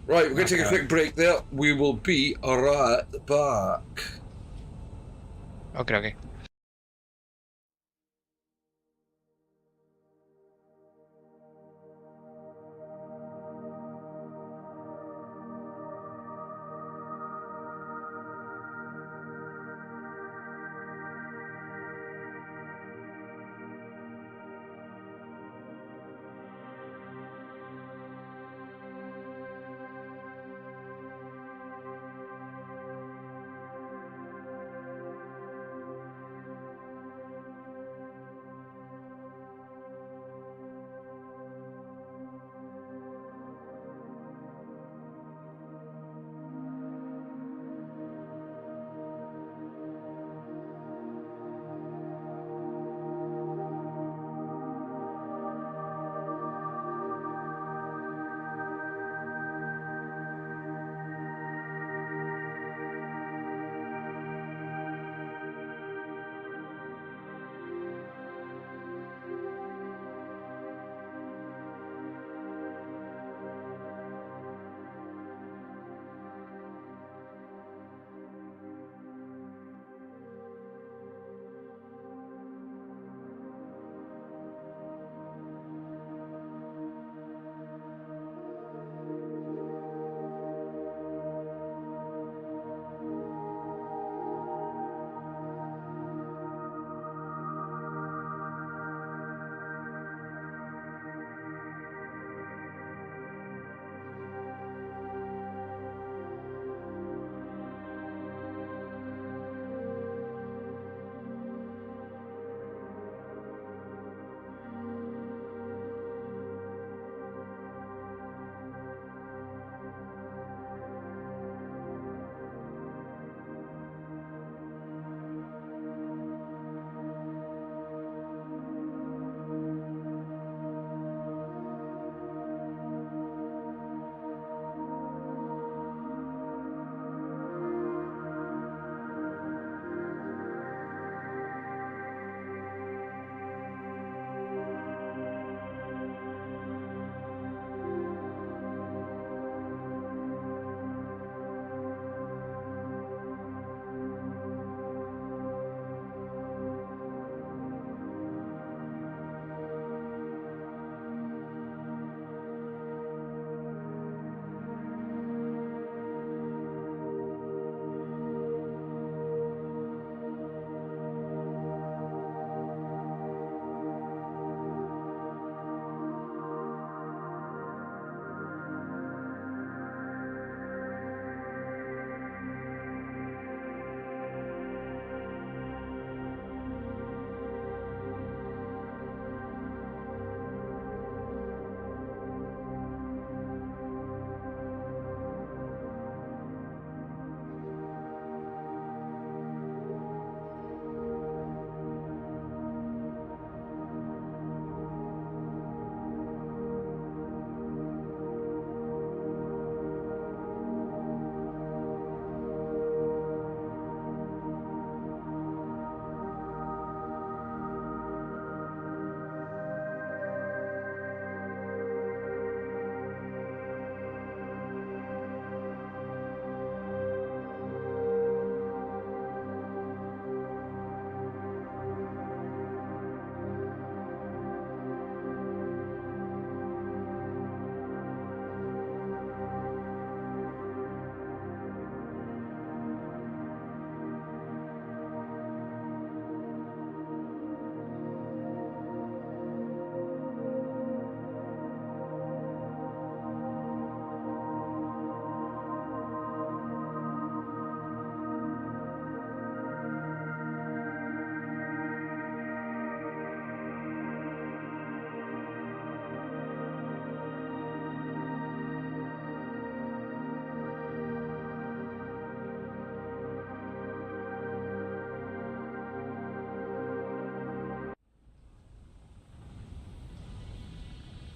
Right, we're going to take a quick break there. We will be right back. Okay.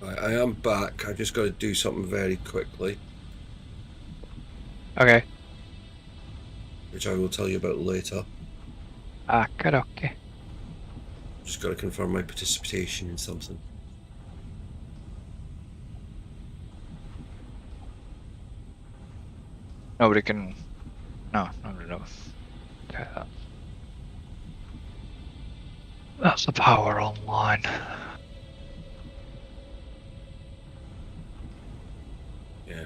Right, I am back. I just got to do something very quickly, Okay. which I will tell you about later. Okay. Just got to confirm my participation in something. Nobody can. No, nobody knows. Okay, that's the power online. Yeah.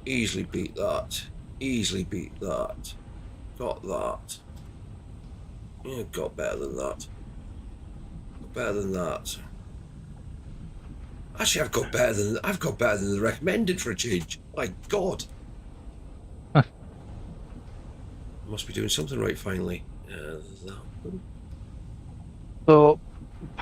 Easily beat that. Easily beat that. Got that. Yeah, got better than that. Got better than that. Actually, I've got better than the recommended for a change. My God. Huh. Must be doing something right finally. That one. So,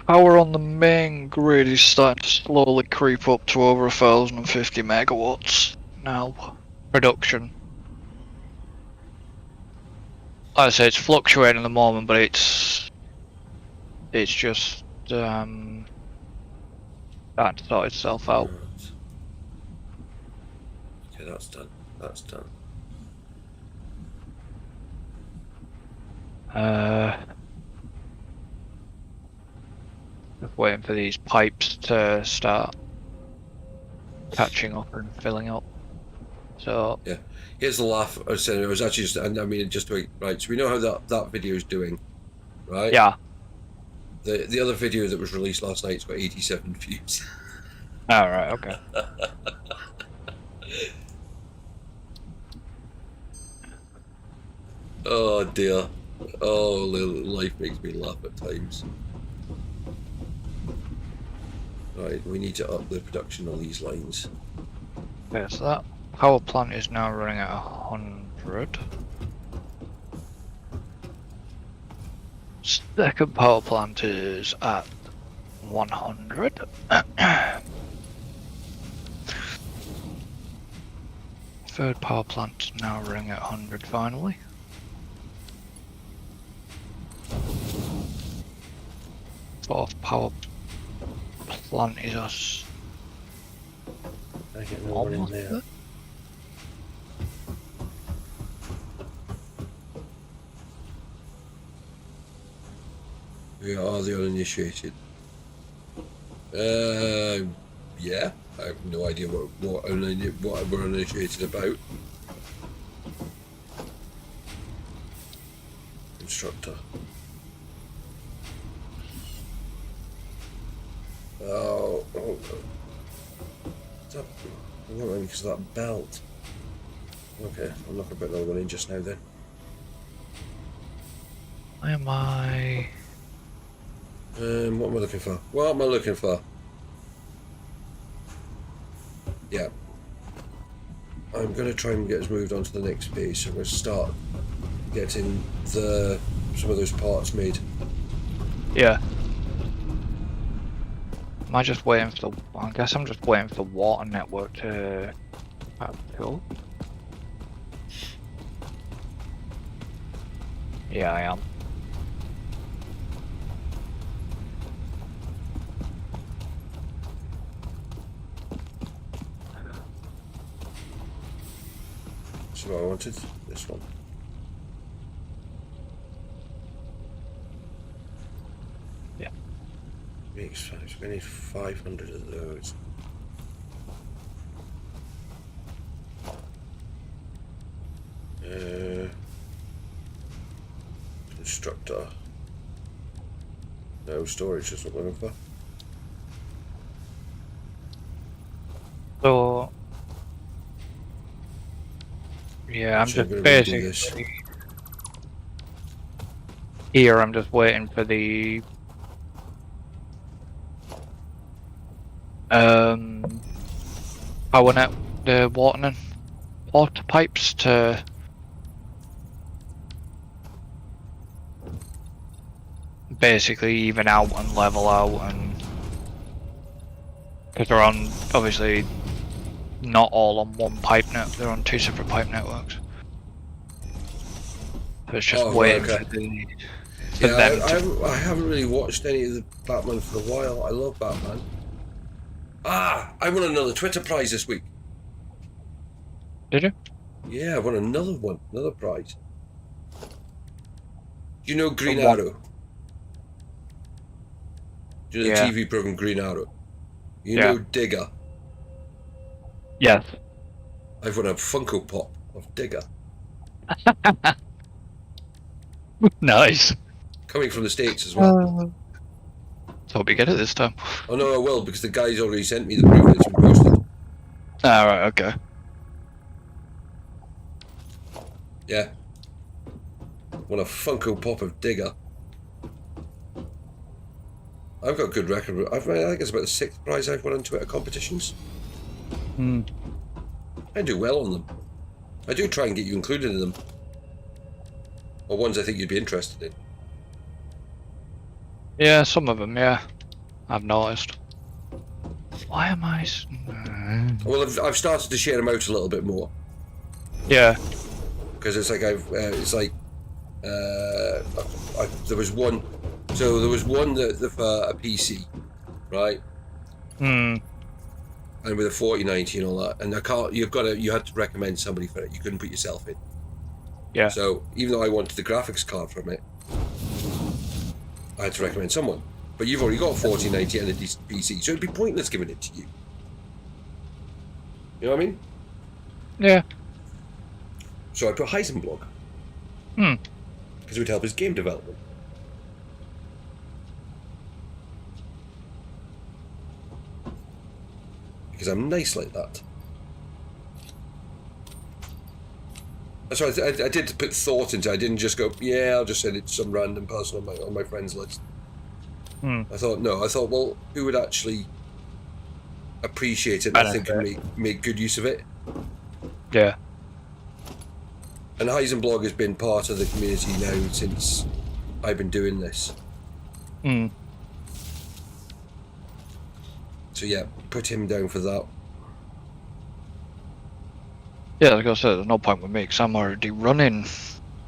power on the main grid is starting to slowly creep up to over 1,050 megawatts now. Production. Like I say, it's fluctuating at the moment, but it's just starting to sort itself out. Right. Okay, that's done. That's done. Just waiting for these pipes to start catching up and filling up. So Yeah. Here's the laugh. I was saying it was actually just, and I mean, just to, right. So we know how that video is doing, right? yeah. The other video that was released last night's got 87 views. All right. Okay. Oh dear. Oh, life makes me laugh at times. Right, we need to up the production on these lines. Okay, so that power plant is now running at 100. Second power plant is at 100. Third power plant now running at 100 finally. Fourth power plant is us. I get no one in there. We are the uninitiated. Yeah. I have no idea what we're uninitiated about. Instructor. Oh. That, not because of that belt. Okay, I'm not going to put another one in just now then. Where am I? What am I looking for? What am I looking for? Yeah. I'm going to try and get us moved on to the next page, so we'll start getting some of those parts made. Yeah. Am I just waiting for the... I guess I'm just waiting for the water network to... Cool. Yeah, I am. That's what I wanted. This one. Yeah. Makes five. We need 500 of those. Constructor. No storage. That's what we're looking for. So... Yeah, I'm Actually, just I'm gonna redo this. basically... Here, I'm just waiting for the... power net, the water pipes to... basically even out and level out, and... because they're on, obviously, not all on one pipe net, they're on two separate pipe networks. So it's just waiting okay. for the... Yeah, I haven't really watched any of the Batman for a while. I love Batman. Ah, I won another Twitter prize this week. Did you? Yeah, I won another one, another prize. Do you know Green From what? Arrow? Do you know Yeah. the TV program Green Arrow? You Yeah. know Digger? Yes. I've won a Funko Pop of Digger. Nice. Coming from the States as well. Hope you get it this time. Oh no, I will, because the guy's already sent me the proof that it's been posted. Ah, right, okay. Yeah. Won a Funko Pop of Digger. I've got a good record. I think it's about the 6th prize I've won on Twitter competitions. Hmm. I do well on them. I do try and get you included in them. Or ones I think you'd be interested in. Yeah, some of them, yeah. I've noticed. Why am I... Well, I've started to share them out a little bit more. Yeah. Because it's like there was one, so there was one that for a PC, right? Hmm. And with a 4090 and all that, and you had to recommend somebody for it. You couldn't put yourself in. Yeah. So even though I wanted the graphics card from it, I had to recommend someone. But you've already got a 4090 and a decent PC, so it'd be pointless giving it to you. You know what I mean? Yeah. So I put Heisenblog. Hmm. Because it would help his game development. Because I'm nice like that. So I did put thought into it. I didn't just go, yeah, I'll just send it to some random person on my friends list. Hmm. I thought, well, who would actually appreciate it and I think can make good use of it? Yeah. And Heisenblog has been part of the community now since I've been doing this. Hmm. So yeah, put him down for that. Yeah, like I said, there's no point with me because I'm already running.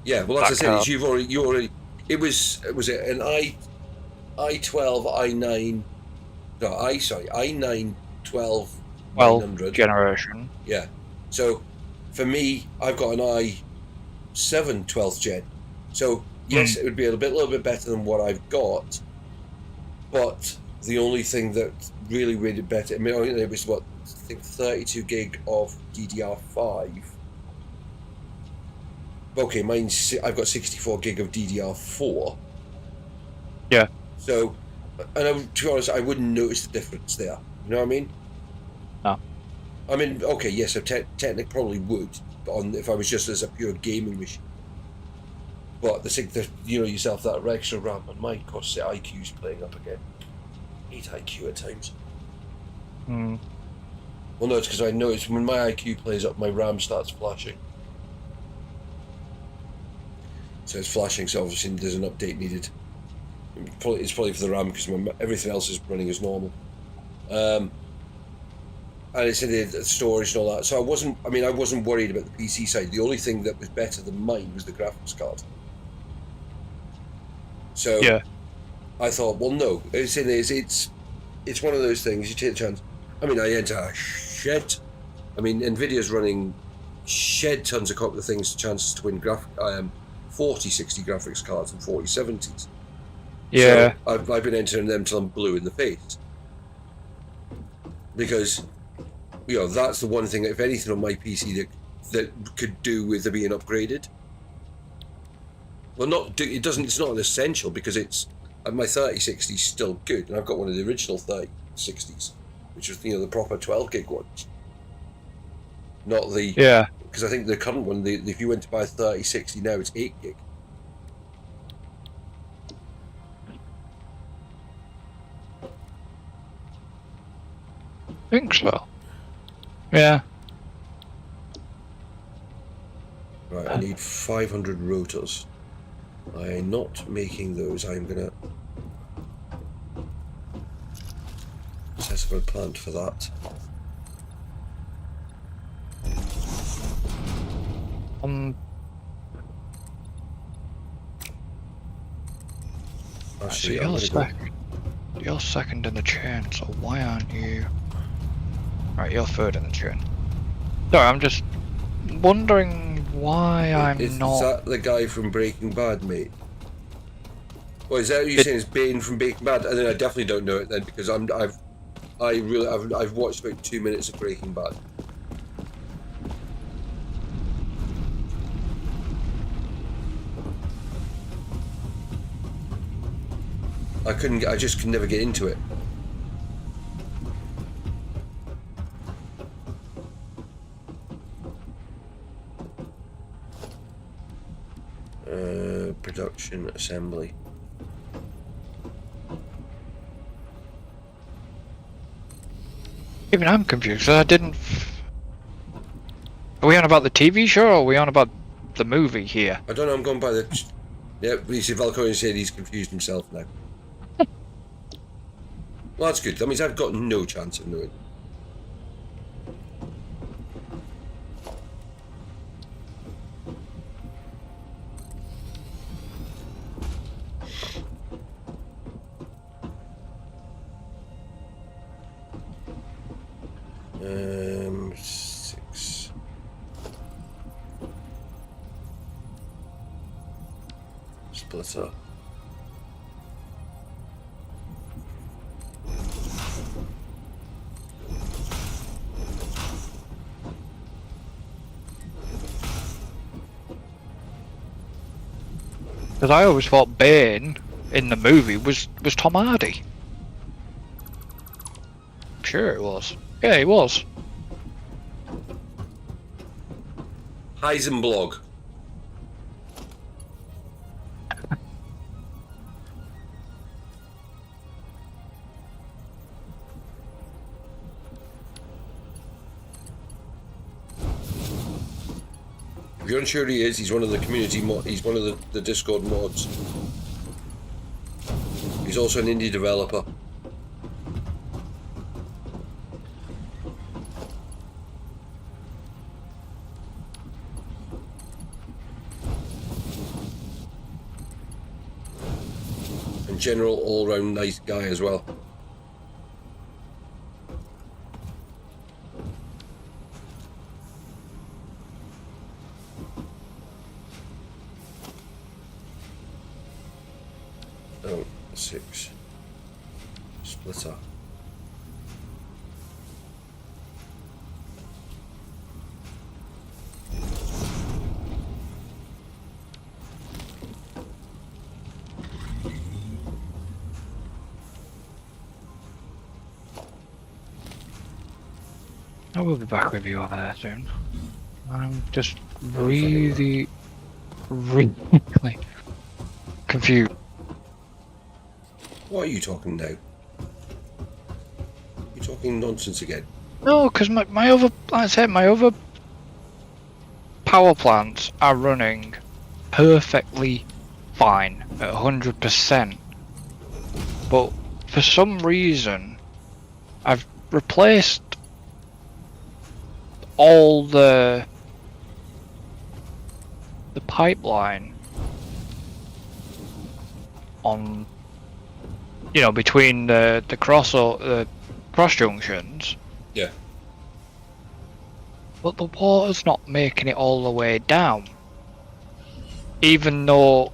Yeah, well, as I said, Card. you already. It was an i12 i9. No, i9 12 900 generation. Yeah. So for me, I've got an i7 12th gen. So yes, it would be a little bit better than what I've got. But the only thing that really made it better, I mean, it was what, I think 32 gig of DDR5. Okay, I've got 64 gig of DDR4. Yeah. So, and to be honest, I wouldn't notice the difference there. You know what I mean? No. I mean, okay, yes, I technically probably would, but if I was just as a pure gaming machine. But you know yourself, that extra RAM on mine costs the IQ's playing up again. 8 IQ at times. Hmm. Well, no, it's because I notice when my IQ plays up, my RAM starts flashing. So it's flashing, so obviously there's an update needed. It's probably for the RAM because everything else is running as normal. And it's in the storage and all that. So I wasn't worried about the PC side. The only thing that was better than mine was the graphics card. So Yeah. I thought, well, no, it's one of those things. You take a chance. I mean, I enter a shed. I mean, Nvidia's running shed tons of things, chances to win 4060 graphics cards and 4070s. Yeah. So I've been entering them till I'm blue in the face. Because, you know, that's the one thing, if anything on my PC that could do with it being upgraded. Well, it's not an essential because my 3060 is still good, and I've got one of the original 3060s, which is, you know, the proper 12 gig ones. Not the... Yeah. Because I think the current one, if you went to buy a 3060 now, it's 8 gig. I think so. Yeah. Right, I need 500 rotors. I'm not making those. I'm gonna set up a plant for that. So you're second in the chain, so why aren't you? Right, you're third in the chain. Sorry, I'm just wondering why Is not. that the guy from Breaking Bad, mate? Well, is that what you're saying? It's Bane from Breaking Bad? And then I definitely don't know it then because I've watched about 2 minutes of Breaking Bad. I just could never get into it. Production assembly. Even I'm confused. I didn't. Are we on about the TV show or are we on about the movie here? I don't know, I'm going by the... Yeah, you see Valkyrie said he's confused himself now. Well, that's good. That means I've got no chance of knowing. Six. Splitter. Because I always thought Bane in the movie was Tom Hardy. Sure it was. Yeah, he was. Heisenblog. If you're unsure who he is, he's one of the community he's one of the Discord mods. He's also an indie developer. And general all-round nice guy as well. Oh, 6. Splitter. I will be back with you over there soon. I'm just really confused. What are you talking now? You're talking nonsense again. No, because my other, like I said, my other power plants are running perfectly fine at 100%. But for some reason, I've replaced all the pipeline on, you know, between the cross junctions. Yeah. But the water's not making it all the way down. Even though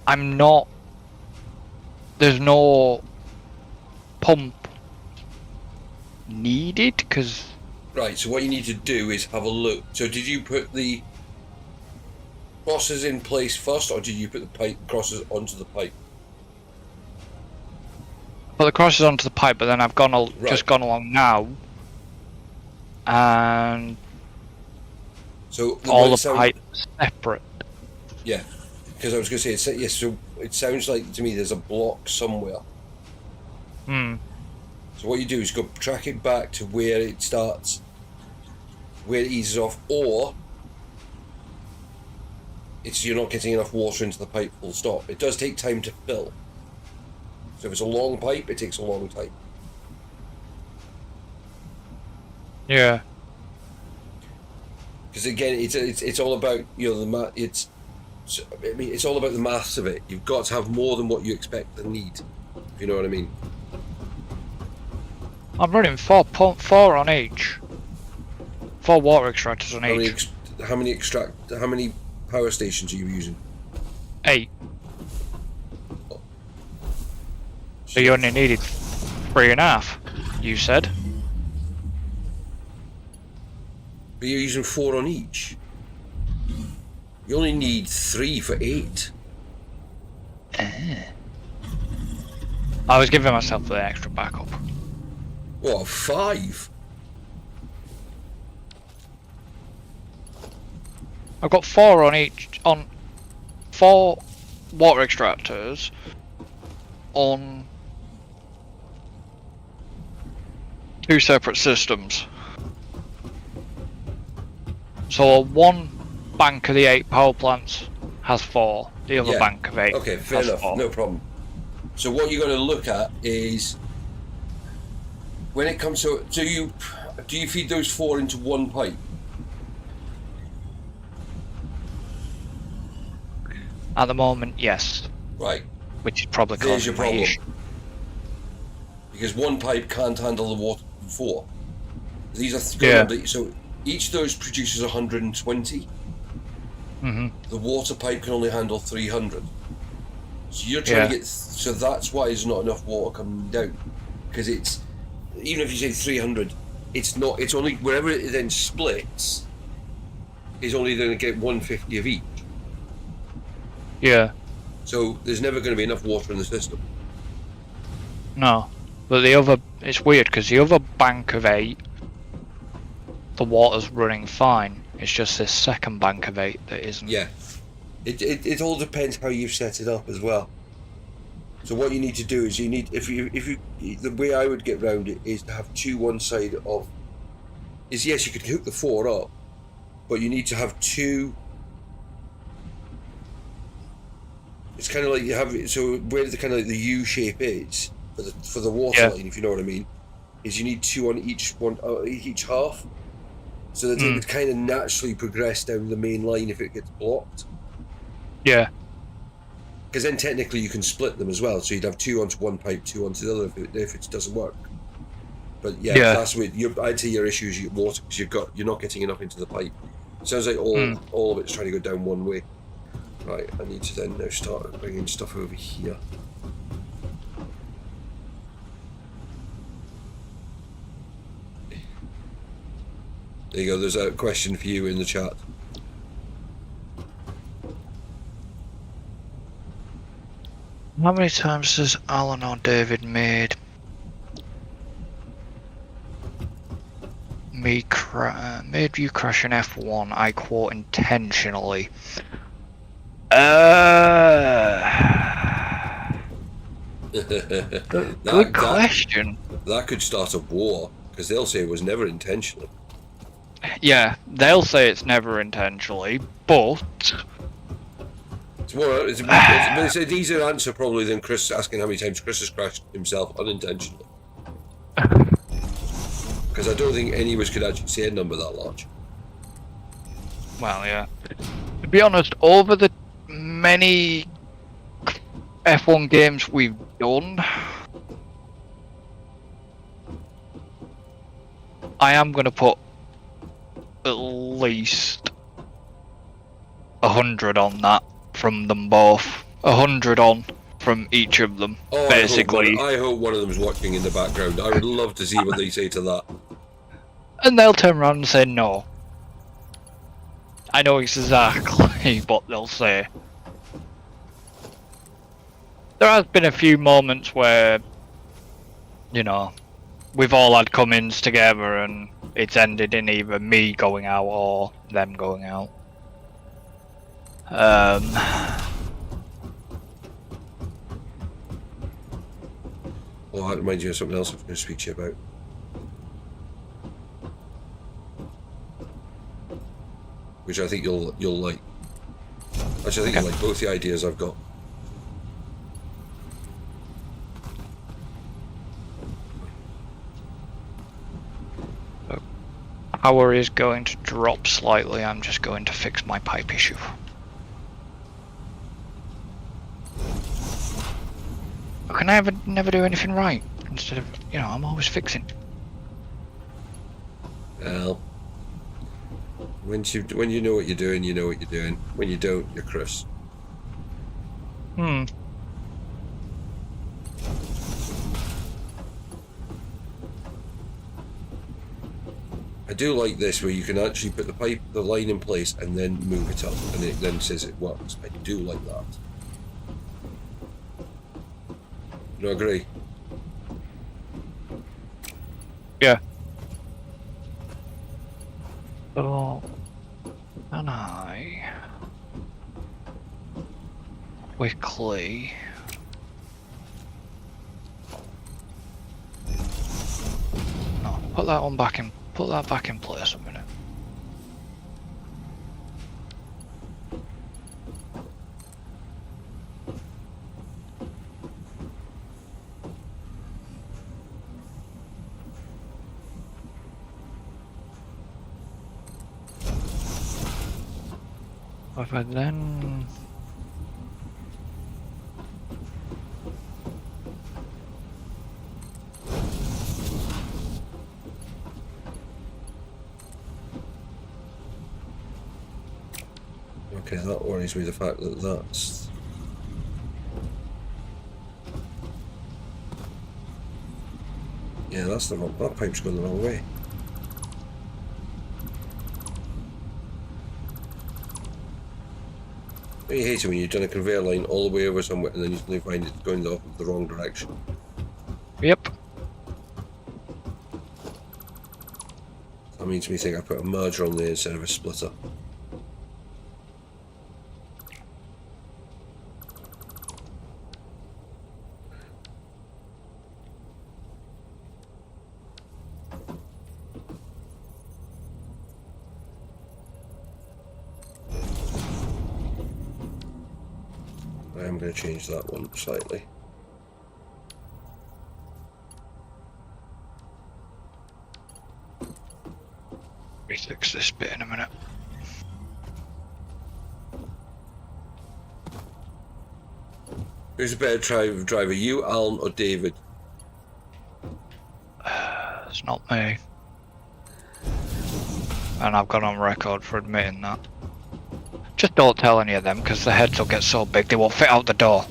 I'm not, there's no pump needed, because... Right, so what you need to do is have a look. So did you put the crosses in place first, or did you put the crosses onto the pipe? Well, the cross is onto the pipe, but then I've just gone along now, and so all the pipes separate. Yeah, because I was going to say, yes. So it sounds like to me there's a block somewhere. Hmm. So what you do is go track it back to where it starts, where it eases off, or you're not getting enough water into the pipe. Full stop. It does take time to fill. So if it's a long pipe, it takes a long time. Yeah. Because again, it's all about, you know, the math. It's all about the maths of it. You've got to have more than what you expect and need. If you know what I mean. I'm running 4.4 on each. 4 water extractors on each. How many power stations are you using? 8. So you only needed 3.5, you said. But you're using 4 on each. You only need 3 for 8. I was giving myself the extra backup. What, 5? I've got 4 on each, on 4 water extractors on 2 separate systems. So one bank of the 8 power plants has 4. The other bank of 8 okay, fair has enough, 4. no problem. So what you're going to look at is when it comes to do you feed those 4 into one pipe? At the moment, yes. Right. Which is probably There's your causing my problem. issue. Because one pipe can't handle the water from 4. These are so each of those produces 120. The water pipe can only handle 300. So you're trying to get. So that's why there's not enough water coming down. Because it's even if you say 300, it's not. It's only wherever it then splits is only going to get 150 of each. Yeah. So there's never going to be enough water in the system. No. But the other, it's weird because the other bank of 8, the water's running fine. It's just this second bank of 8 that isn't. Yeah. It all depends how you've set it up as well. So what you need to do is you need if you the way I would get round it is to have 2 one side of is yes you could hook the 4 up, but you need to have 2. It's kind of like you have so where the kind of like the U shape is for the water line, if you know what I mean, is you need 2 on each half, so that it would kind of naturally progress down the main line if it gets blocked. Yeah. Because then technically you can split them as well, so you'd have 2 onto one pipe, 2 onto the other if it doesn't work. But that's what I'd say your issue is your water because you're not getting enough into the pipe. It sounds like all of it's trying to go down one way. Right, I need to then now start bringing stuff over here. There you go, there's a question for you in the chat. How many times has Alan or David made you crash an F1? I quote intentionally. Good question. That could start a war because they'll say it was never intentional. Yeah, they'll say it's never intentionally, but it's more. It's an easier answer probably than Chris asking how many times Chris has crashed himself unintentionally. Because I don't think any of us could actually say a number that large. Well, yeah. To be honest, over the many F1 games we've done, I am going to put at least 100 on that from them both. 100 on from each of them, basically. I hope one of them's watching in the background. I would love to see what they say to that. And they'll turn around and say no. I know exactly what they'll say. There has been a few moments where, you know, we've all had come-ins together and it's ended in either me going out or them going out. Oh, that reminds you of something else I was going to speak to you about. Which I think you'll like. Actually, I think you'll like both the ideas I've got. Power is going to drop slightly. I'm just going to fix my pipe issue. How can I never do anything right? Instead of, you know, I'm always fixing. Well, when you know what you're doing, you know what you're doing. When you don't, you're Chris. Hmm. I do like this where you can actually put the line in place and then move it up, and it then says it works. I do like that. You agree? Yeah. So, can I quickly? No, put that one back in. Put that back in place a minute. If I then Okay, that worries me, the fact that that's... Yeah, that's the wrong... That pipe's going the wrong way. You hate it when you've done a conveyor line all the way over somewhere and then you suddenly find it's going off the wrong direction. Yep. That means me think I put a merger on there instead of a splitter. I am going to change that one slightly. Refix this bit in a minute. Who's a better driver, you, Alan, or David? It's not me. And I've gone on record for admitting that. Just don't tell any of them, because the heads will get so big they won't fit out the door.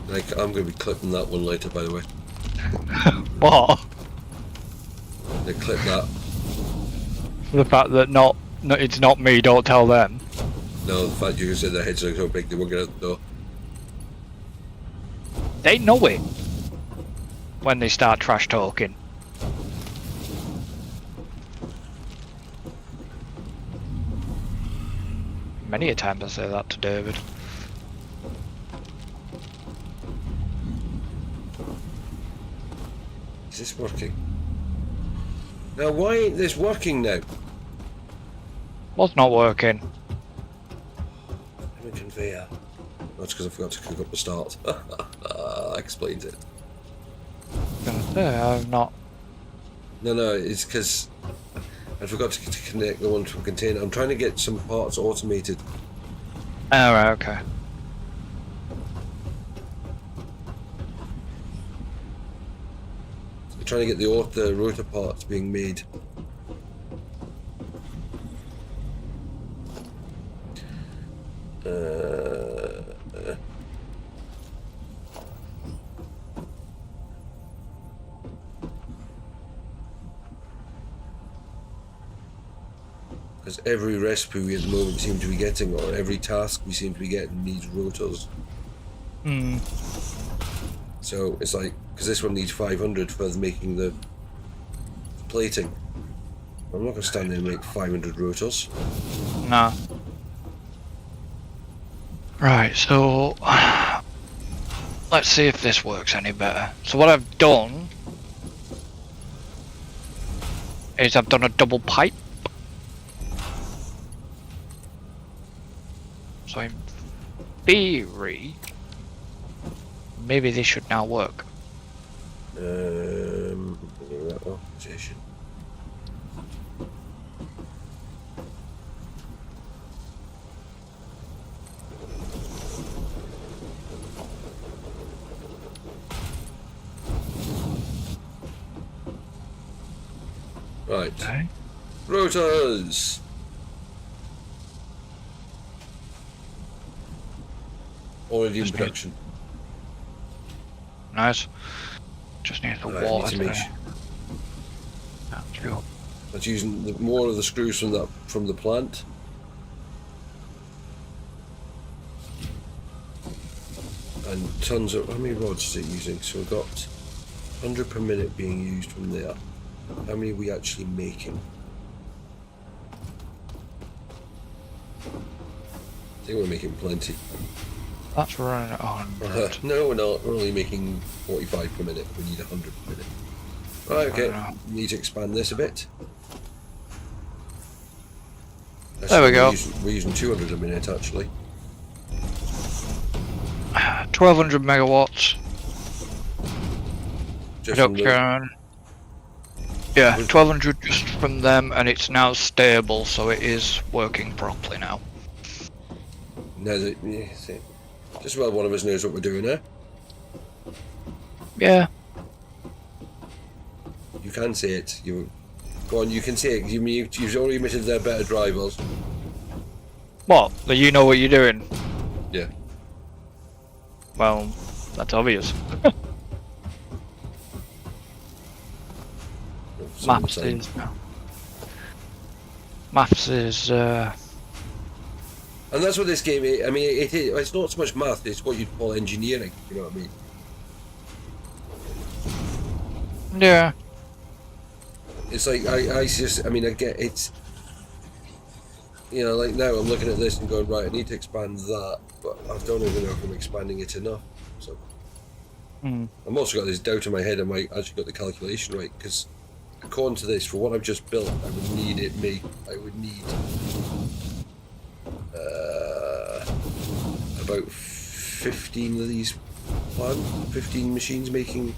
Like, I'm going to be clipping that one later, by the way. What? They clip that. The fact that it's not me, don't tell them. No, the fact you said their heads are so big they won't get out the door. They know it. When they start trash talking. Many a time I say that to David. Is this working? Now, why ain't this working now? What's not working? I'm in conveyor. That's because I forgot to cook up the start. I explained it. I've not. No, it's because I forgot to connect the one to a container. I'm trying to get some parts automated. Oh, right, okay. I'm trying to get the rotor parts being made. Because every recipe we at the moment seem to be getting, or every task we seem to be getting, needs rotors. Hmm. So it's like, because this one needs 500 for making the plating. I'm not going to stand there and make 500 rotors. No. Right, so let's see if this works any better. So what I've done is I've done a double pipe. So in theory, maybe this should now work. Organization. Right. Okay. Rotors! Already in Just need- production. Nice. Just need the Right, I need water to make to... sure. That's cool. That's using more of the screws from the plant. And tons of... How many rods is it using? So we've got 100 per minute being used from there. How many are we actually making? I think we're making plenty. That's running at 100. No, we're not. We're only making 45 per minute. We need 100 per minute. Right, okay. Need to expand this a bit. There we go. We're using 200 a minute, actually. 1200 megawatts. Just from the- Production. Yeah, 1200 just from them, and it's now stable, so it is working properly now. No, yeah, see. Just about one of us knows what we're doing there. Yeah. You can see it. Go on, you can see it. You've already admitted they're better drivers. What? That you know what you're doing? Yeah. Well, that's obvious. Some of Maths the time. is... Maths is... And that's what this game is. I mean, it's not so much math, it's what you'd call engineering, you know what I mean? Yeah. It's like, I get it's, you know, like now I'm looking at this and going, right, I need to expand that, but I don't even know if I'm expanding it enough. So I've also got this doubt in my head, am I actually got the calculation right? Because according to this, for what I've just built, I would need about 15 of these 15 machines making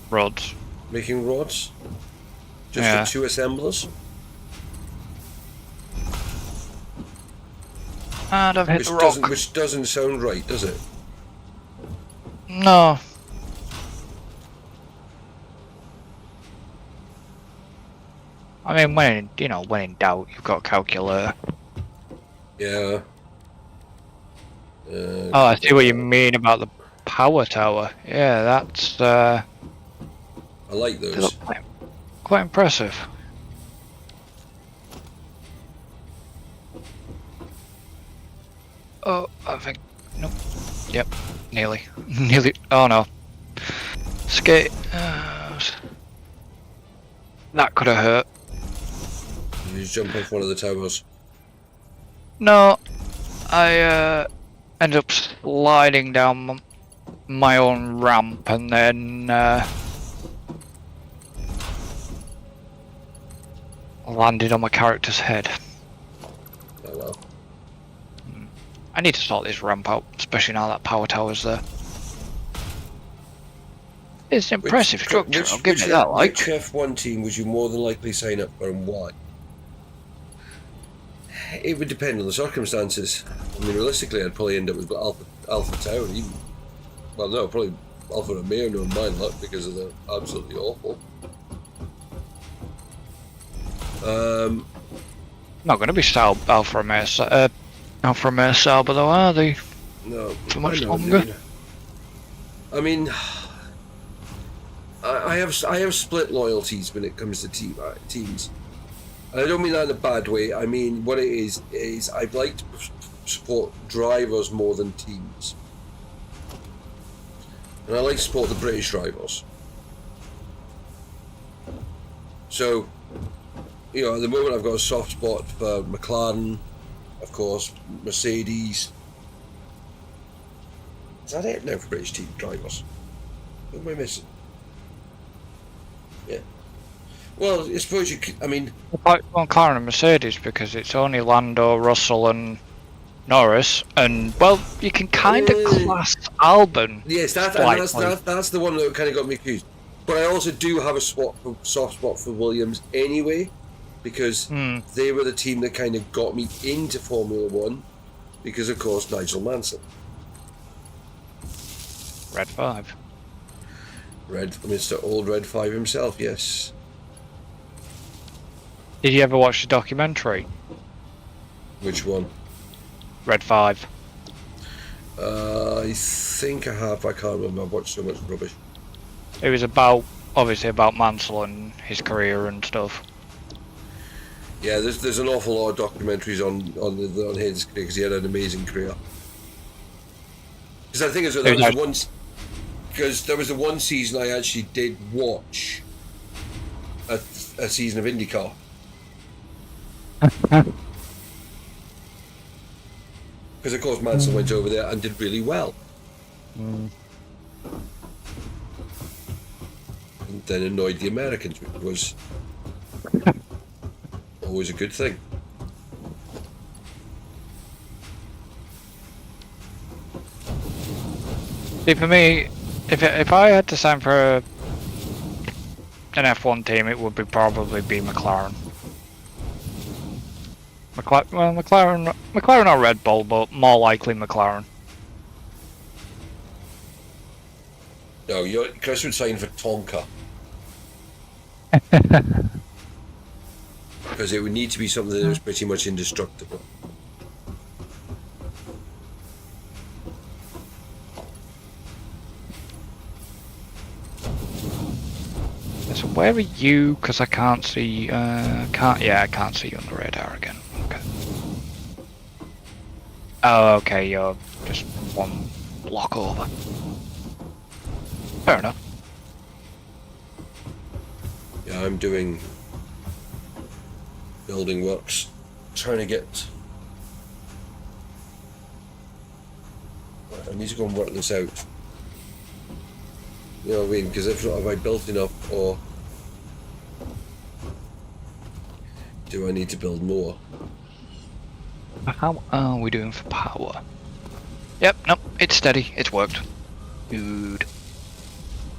Rods. rods just Yeah. for 2 assemblers, And I've hit the rock. which doesn't sound right, does it? No. I mean, when in doubt, you've got a calculator. Yeah. Oh, I see what you mean about the power tower. Yeah, that's I like those. quite impressive. Oh, I think nope. Yep, nearly, nearly. Oh no, skate. That could have hurt. You just jump off one of the towers. No, I ended up sliding down my own ramp and then landed on my character's head. Oh well. I need to sort this ramp out, especially now that power tower's there. It's an impressive structure, I'll give it that, like. Which F1 team would you more than likely sign up for and why? It would depend on the circumstances. I mean, realistically, I'd probably end up with Alpha Tower, even. Well, no, probably Alpha Romeo, knowing my luck, because of the absolutely awful. Not going to be Alfa Romeo Sauber though, are they? No. For much I know, longer? I mean, I have split loyalties when it comes to teams. And I don't mean that in a bad way. I mean, what it is I'd like to support drivers more than teams. And I like to support the British drivers. So, you know, at the moment I've got a soft spot for McLaren, of course, Mercedes. Is that it now for British team drivers? Who am I missing? Yeah. Well, I suppose you could, I mean... Well, McLaren and Mercedes, because it's only Lando, Russell and Norris, and, well, you can kind of class Albon. Yes, that's the one that kind of got me confused. But I also do have a soft spot for Williams anyway, because they were the team that kind of got me into Formula 1, because, of course, Nigel Mansell. Red 5. Mr. Old Red 5 himself, yes. Did you ever watch the documentary? Which one? Red 5. I think I have. I can't remember. I've watched so much rubbish. It was about, obviously about Mansell and his career and stuff. Yeah, there's an awful lot of documentaries on his career because he had an amazing career. Because I think there was the one season I actually did watch a season of IndyCar. Because of course Mansell went over there and did really well. And then annoyed the Americans, which was always a good thing. See, for me, if I had to sign for an F1 team, it would probably be McLaren. McLaren or Red Bull, but more likely McLaren. No, Chris would sign for Tonka. Because it would need to be something that was pretty much indestructible. So where are you? Because I can't see. I can't see you on the radar again. Okay. Oh, okay. You're just one block over. Fair enough. Yeah, I'm doing building works, trying to get. I need to go and work this out. You know what I mean? Because if not, have I built enough, or do I need to build more? How are we doing for power? Yep, nope, it's steady, it's worked. Good.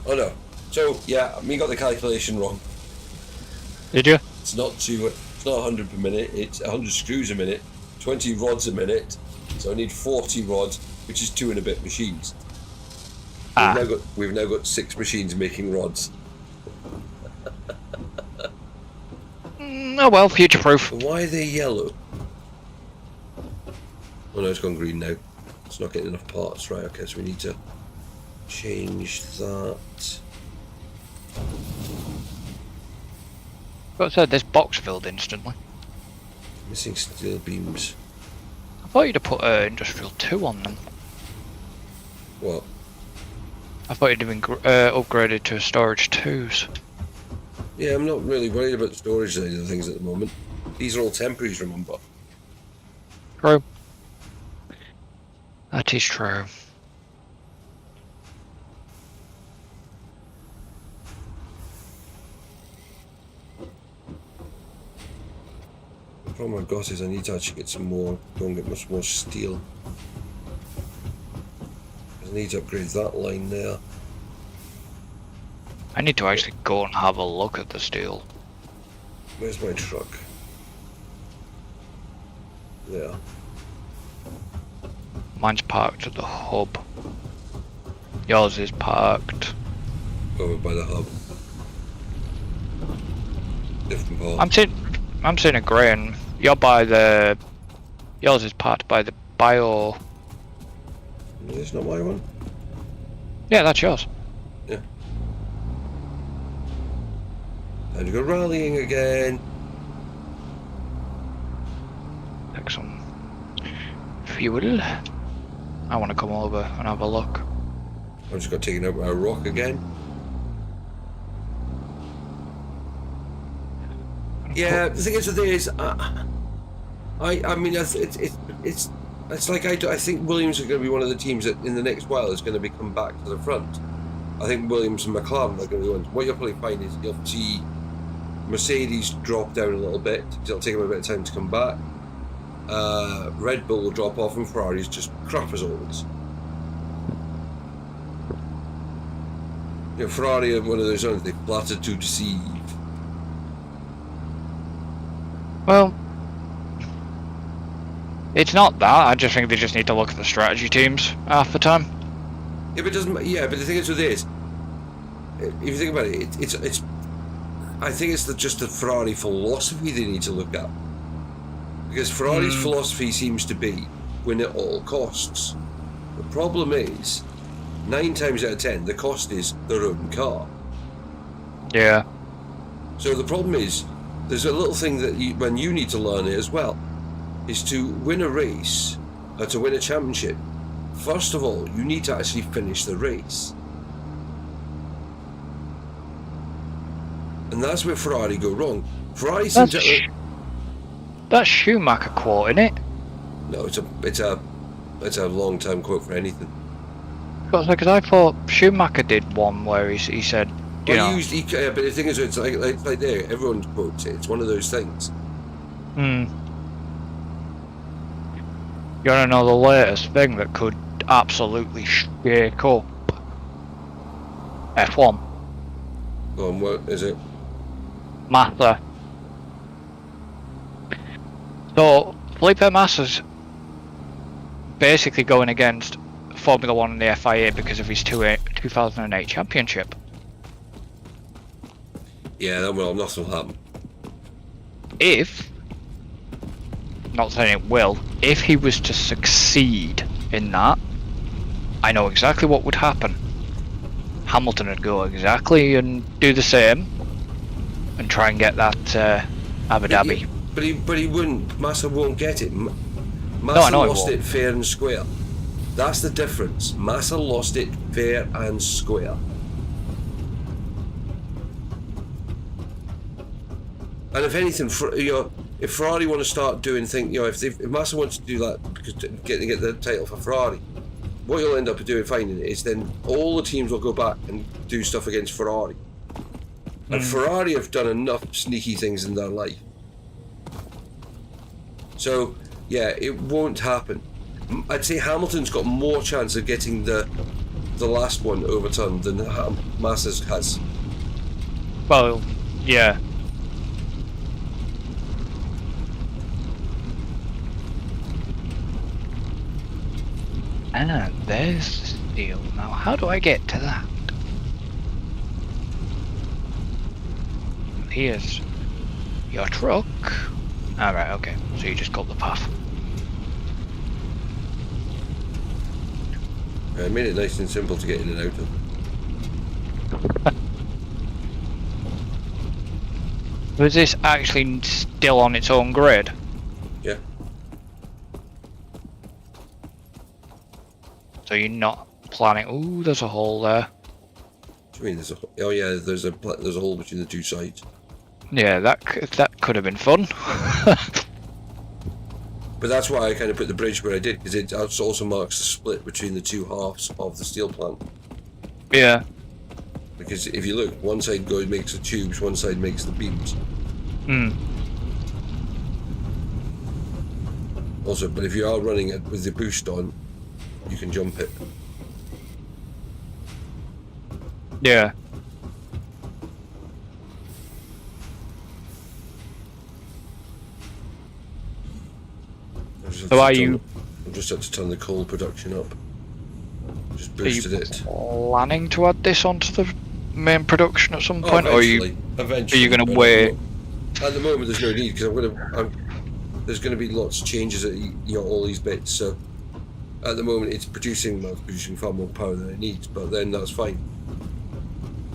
Oh no. So yeah, me got the calculation wrong. Did you? It's not 100 per minute. It's 100 screws a minute, 20 rods a minute. So I need 40 rods, which is 2 and a bit machines. We've now got 6 machines making rods. Oh well, future proof. Why are they yellow? Oh no, it's gone green now. It's not getting enough parts. Right, okay, so we need to change that. But said this box filled instantly. Missing steel beams. I thought you'd have put Industrial 2 on them. What? I thought you'd have been upgraded to storage 2s. Yeah, I'm not really worried about the storage side of things at the moment. These are all temporaries, remember? True. That is true. The problem I've got is I need to actually get some more, go and get much more steel. I need to upgrade that line there. I need to actually go and have a look at the steel. Where's my truck? There. Mine's parked at the hub. Yours is parked. Over by the hub. Different part. I'm seeing a grain. You're by the. Yours is parked by the bio. It's not my one? Yeah, that's yours. Yeah. Time to go rallying again. Take some fuel. I want to come over and have a look. I've just got taken out by a rock again. Yeah, the thing is, I mean, it's like I think Williams are going to be one of the teams that in the next while is going to come back to the front. I think Williams and McLaren are going to be the ones. What you'll probably find is you'll see Mercedes drop down a little bit. It'll take them a bit of time to come back. Red Bull will drop off, and Ferrari's just crap as always. You know, Ferrari are one of those ones they flatter to deceive. Well, it's not that. I just think they just need to look at the strategy teams half the time. Yeah, but it doesn't. Yeah, but the thing is with this, if you think about it, it's I think it's just the Ferrari philosophy they need to look at. Because Ferrari's philosophy seems to be win at all costs. The problem is, 9 times out of 10, the cost is their own car. Yeah. So the problem is, there's a little thing that you need to learn it as well, is to win a race, or to win a championship, first of all, you need to actually finish the race. And that's where Ferrari go wrong. Ferrari seems That's Schumacher quote, isn't it? No, it's a long-term quote for anything. Because I thought Schumacher did one where he said, you know. But the thing is, it's like there, everyone quotes it. It's one of those things. You wanna know the latest thing that could absolutely shake up F1? Go on, what is it? Massa. So Felipe Massa's basically going against Formula 1 and the FIA because of his 2008 championship. Yeah, nothing will happen. If, not saying it will, if he was to succeed in that, I know exactly what would happen. Hamilton would go exactly and do the same and try and get that Abu Dhabi. But he wouldn't. Massa won't get it. Massa lost it fair and square. That's the difference. Massa lost it fair and square. And if anything, if Ferrari want to start doing things, if Massa wants to do that because to get the title for Ferrari, what you'll end up doing finding is then all the teams will go back and do stuff against Ferrari. And Ferrari have done enough sneaky things in their life. So yeah, it won't happen. I'd say Hamilton's got more chance of getting the last one overturned than Massa's has. Well, yeah. And there's the steel. Now, how do I get to that? Here's your truck. Alright, okay. So you just got the path. I made it nice and simple to get in and out of. Was this actually still on its own grid? Yeah. So you're not planning? Ooh, there's a hole there. What do you mean? There's a hole between the two sides. Yeah, that could have been fun. But that's why I kind of put the bridge where I did, because it also marks the split between the two halves of the steel plant. Yeah. Because if you look, one side makes the tubes, one side makes the beams. Also, but if you are running it with the boost on, you can jump it. Yeah. So are you? I've just had to turn the coal production up. Just boosted it. Planning to add this onto the main production at some point, or eventually. Are you going to wait? At the moment, there's no need because there's going to be lots of changes at all these bits. So at the moment, it's producing far more power than it needs, but then that's fine.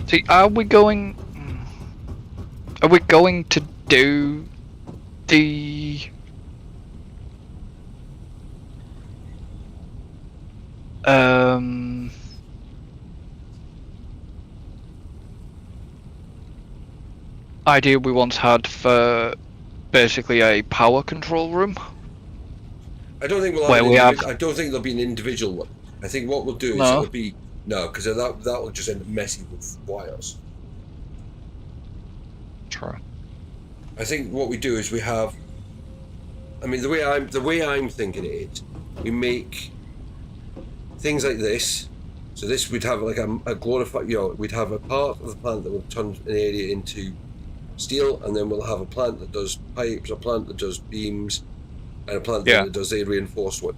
See, are we going to do the idea we once had for basically a power control room? I don't think I don't think there'll be an individual one. I think what we'll do is it'll be because that will just end up messy with wires. True. I think what we do is we have. I mean, the way I'm thinking it is, we make things like this. So this would have like a glorified. We'd have a part of the plant that will turn an area into steel, and then we'll have a plant that does pipes, a plant that does beams, and a plant that does a reinforced one.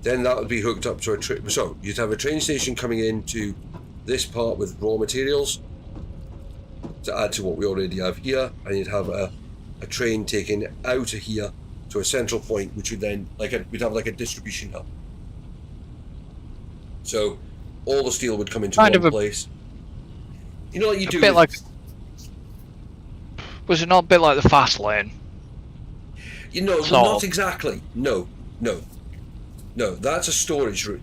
Then that would be hooked up to a so you'd have a train station coming into this part with raw materials, to add to what we already have here, and you'd have a train taken out of here to a central point, which would then we'd have like a distribution hub. So all the steel would come into Kind one of a- place. You know what you A do? bit with- like. Was it not a bit like the fast lane? You know, Sort not of. exactly. No. That's a storage route.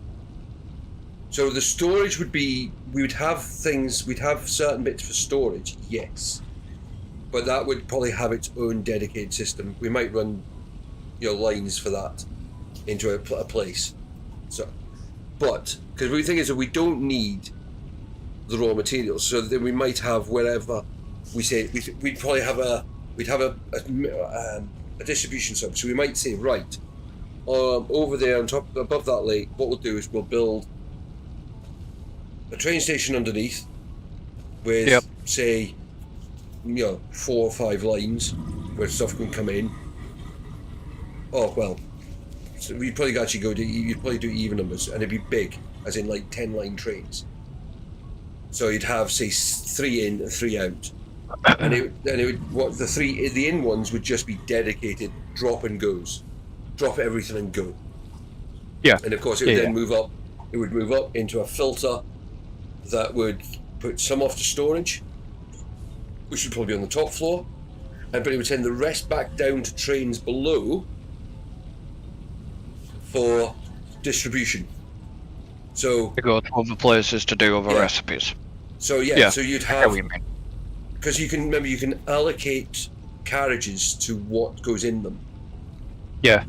So the storage would be, we'd have certain bits for storage, yes. But that would probably have its own dedicated system. We might run, lines for that into a place. So, but because the thing is that we don't need the raw materials, so then we might have wherever we say we'd probably have a distribution sub. So we might say, right, over there on top above that lake, what we'll do is we'll build a train station underneath with say 4 or 5 lines where stuff can come in. Oh well, so we'd probably actually you'd probably do even numbers, and it'd be big, as in like 10-line trains. So you'd have say 3 in and 3 out, and it would the in ones would just be dedicated drop and goes, drop everything and go. Yeah. And of course it would then move up. It would move up into a filter that would put some off to storage, which would probably be on the top floor, but it would send the rest back down to trains below for distribution. So To go to other places to do other recipes. so so you'd I get have, what you mean. because you can allocate carriages to what goes in them. Yeah.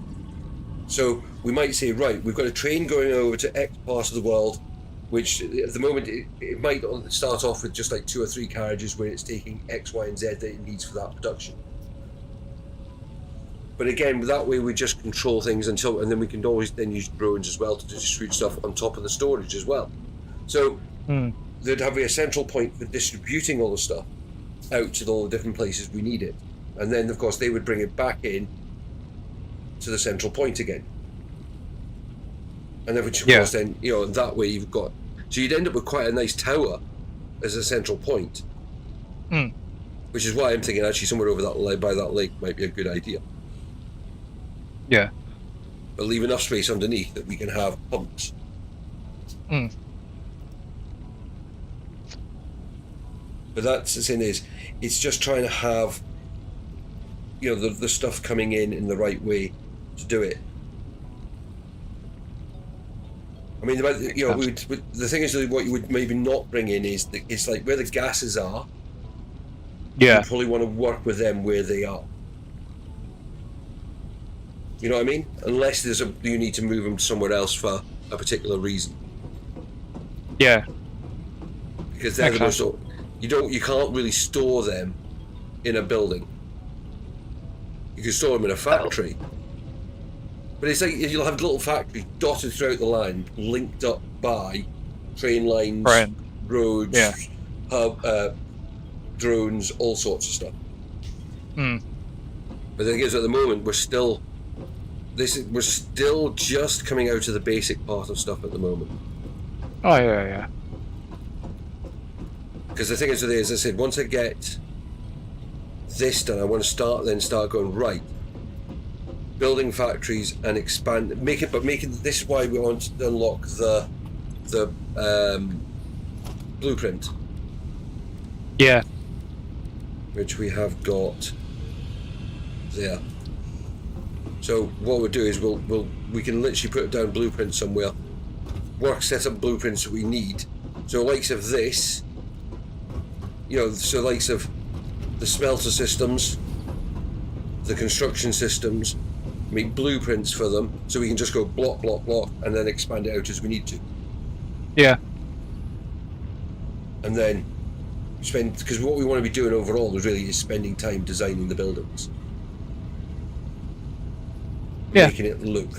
So we might say, right, we've got a train going over to X part of the world, which at the moment it might start off with just like 2 or 3 carriages where it's taking X, Y, and Z that it needs for that production. But again, that way we just control things and then we can always then use drones as well to distribute stuff on top of the storage as well. So there'd have a central point for distributing all the stuff out to all the different places we need it, and then of course they would bring it back in to the central point again. And then, which of course then, that way you've got, so you'd end up with quite a nice tower as a central point. Which is why I'm thinking actually somewhere over that by that lake might be a good idea. Yeah. But leave enough space underneath that we can have pumps. But that's the thing is, it's just trying to have, the stuff coming in the right way to do it. I mean, the thing is that what you would maybe not bring in is it's like where the gases are. Yeah. You probably want to work with them where they are. You know what I mean? Unless you need to move them somewhere else for a particular reason. Yeah. Because they're the most, you can't really store them in a building. You can store them in a factory. But it's like you'll have little factories dotted throughout the land, linked up by train lines, roads, drones, all sorts of stuff. But the thing is, at the moment, we're still just coming out of the basic part of stuff at the moment. Oh yeah. Because the thing is, as I said, once I get this done, I want to start going right. Building factories and expand, this is why we want to unlock the blueprint. Yeah. Which we have got there. So what we'll do is we can literally put down blueprints somewhere, set up blueprints that we need. So likes of this, so likes of the smelter systems, the construction systems, make blueprints for them, so we can just go block, block, block, and then expand it out as we need to. Yeah. And then because what we want to be doing overall is spending time designing the buildings. Yeah. Making it look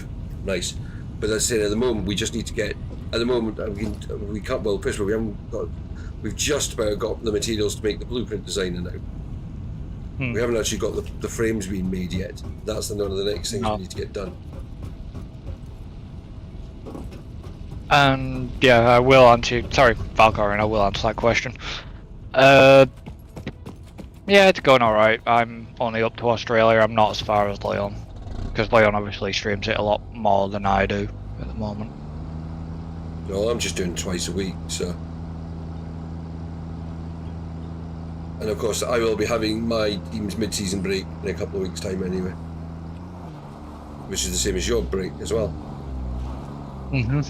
nice. But as I said, at the moment we just need to get, we can't, well, first of all, we've just about got the materials to make the blueprint designer now. We haven't actually got the frames being made yet. That's one of the next things we need to get done. And yeah, I will answer. Sorry, Valkyrie, I will answer that question. Yeah, it's going alright. I'm only up to Australia. I'm not as far as Leon. Because Leon obviously streams it a lot more than I do at the moment. No, I'm just doing twice a week, so. And of course, I will be having my team's mid-season break in a couple of weeks' time anyway. Which is the same as your break as well. Mm-hmm.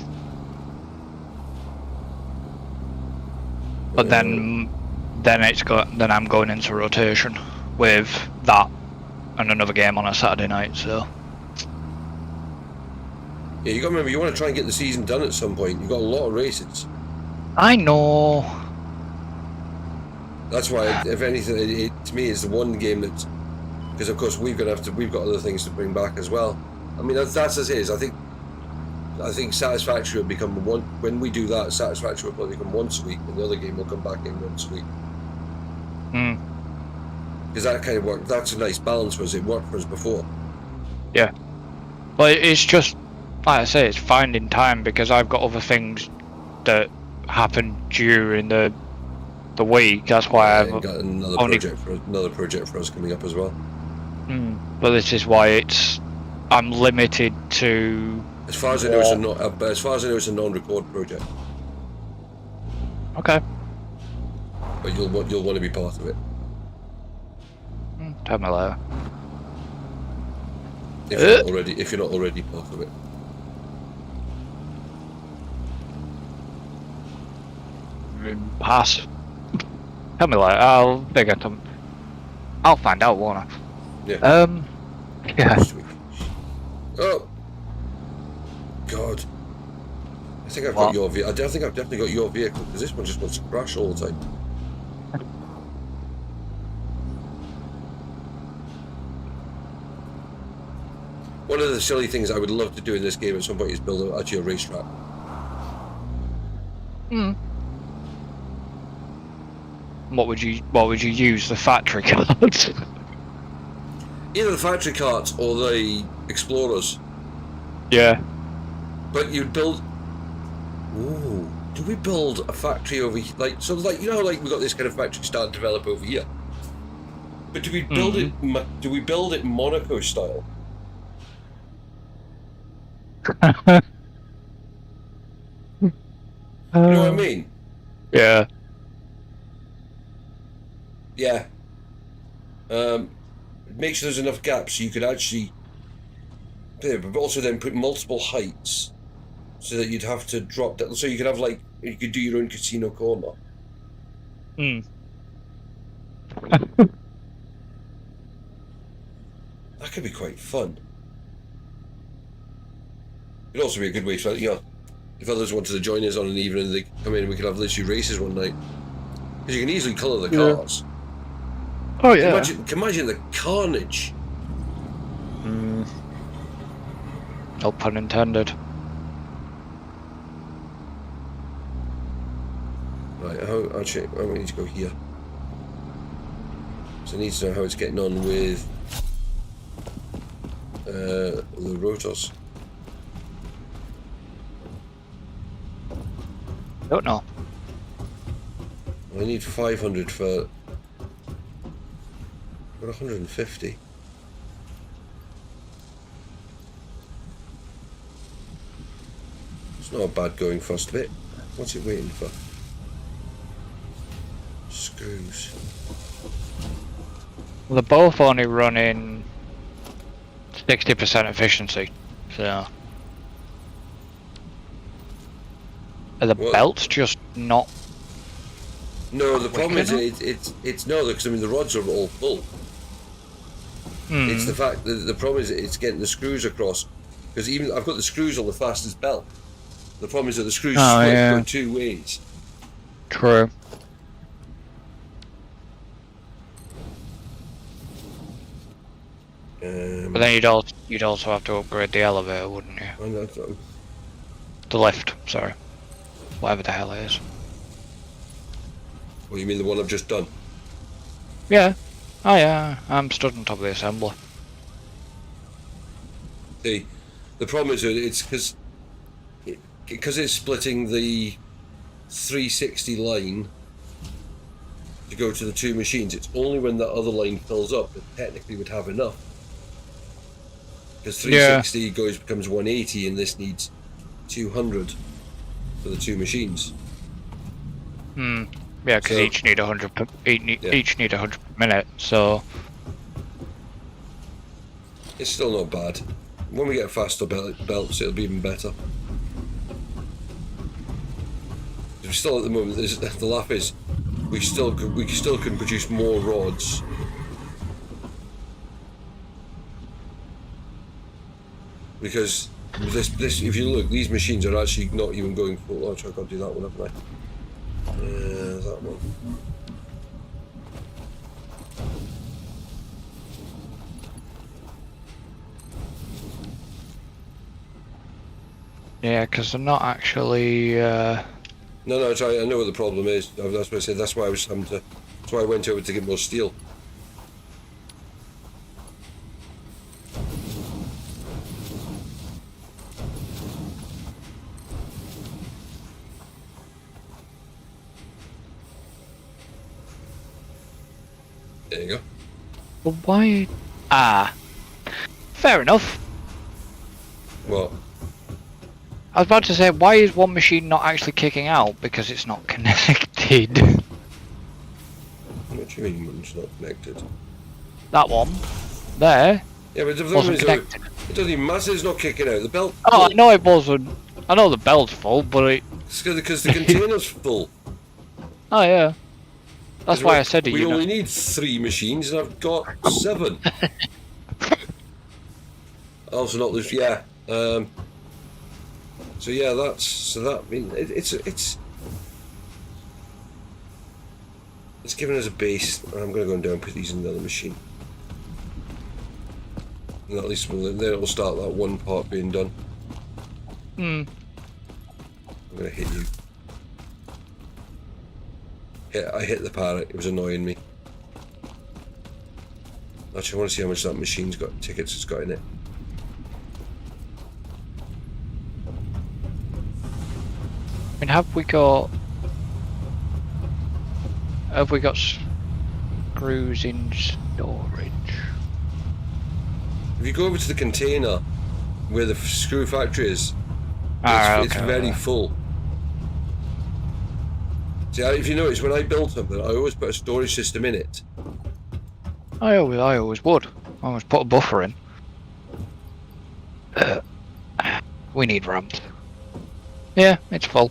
But then I'm going into rotation with that and another game on a Saturday night, so. Yeah, you got to remember, you want to try and get the season done at some point. You've got a lot of races. I know. That's why, if anything, to me, it's the one game that's, because of course we've got other things to bring back as well. I mean, that's as it is. I think Satisfactory will become one. When we do that, Satisfactory will probably become once a week, and the other game will come back in once a week. Because that kind of worked. That's a nice balance for us. It worked for us before. Yeah. But it's just, like I say, it's finding time because I've got other things that happen during the week. That's why I've got another project for us coming up as well. But this is why I'm limited to. As far as I know, it's a non-record project. Okay. But you'll want to be part of it. Tell me later. If you're not already part of it. Pass. Tell me later. I'll figure some. I'll find out, won't I? Yeah. Yeah. Oh. God. I think I've got your vehicle. I think I've definitely got your vehicle because this one just wants to crash all the time. One of the silly things I would love to do in this game at some point is build a racetrack. What would you use? The factory cards? Either the factory carts or the explorers. Yeah. But you'd build. Ooh, do we build a factory over here? Like you know, like we got this kind of factory starting to develop over here. But do we build it? Do we build it Monaco style? You know what I mean? Yeah. Yeah. Make sure there's enough gaps so you could actually, but also then put multiple heights, so that you'd have to drop that. So you could have you could do your own casino corner. That could be quite fun. It'd also be a good way to, if others wanted to join us on an evening, they come in and we could have literally races one night. Because you can easily colour the cars. Oh yeah. Imagine the carnage. No pun intended. Right, we need to go here. So I need to know how it's getting on with the rotors. Don't know. I need 500 for. Got 150. It's not a bad going first bit. What's it waiting for? Screws. Well, they're both only running 60% efficiency, so. Are the belts just not? No, the problem is it's no, because I mean the rods are all full. It's the fact that the problem is it's getting the screws across, because even I've got the screws on the fastest belt. The problem is that the screws split go two ways. True. But then you'd also have to upgrade the elevator, wouldn't you? The lift, sorry. Whatever the hell it is. Well, you mean the one I've just done? Yeah. Oh yeah, I'm stood on top of the assembler. The problem is that it's because it's splitting the 360 line to go to the 2 machines. It's only when that other line fills up that technically would have enough. Because 360 becomes 180, and this needs 200 for the 2 machines. Hmm. Yeah, because So- each need 100. Each need 100 per minute. So It's still not bad. When we get faster belts, it'll be even better. We still, at the moment, the laugh is we still can produce more rods. Because this, if you look, these machines are actually not even going full. Oh, I can't do that one, haven't I? That one. yeah, because they're not actually. No, I know what the problem is. That's what I said. That's why I was having to. That's why I went over to get more steel. There you go. But why? Ah, fair enough. What? I was about to say, why is one machine not actually kicking out? Because it's not connected. What do you mean it's not connected? That one, there, Yeah, but the thing wasn't is, connected. it doesn't even matter. It's not kicking out. The belt. Oh, I know it wasn't. I know the belt's full, but it. It's because the container's full. Oh yeah. That's why I said it. We You know. only need 3 machines, and I've got 7. Also, not this. Yeah. So yeah, I mean, it's giving us a base. I'm going to go and down and put these in the other machine, and at least then it'll start that one part being done. Hmm. I'm going to hit you. I hit the parrot. It was annoying me. Actually, I want to see how much that machine's got tickets it's got in it. I mean, have we got screws in storage? If you go over to the container where the screw factory is, it's Okay. very full. See, if you notice, when I build something, I always put a storage system in it. I always would. I always put a buffer in. We need ramps. Yeah, it's full.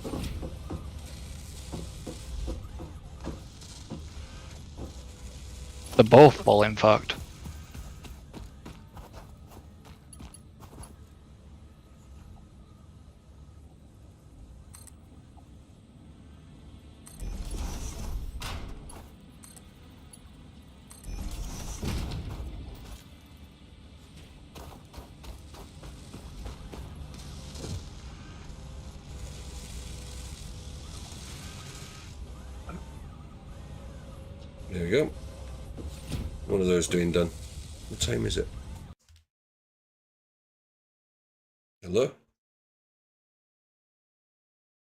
They're both full, in fact. There we go. One of those doing done. What time is it? Hello?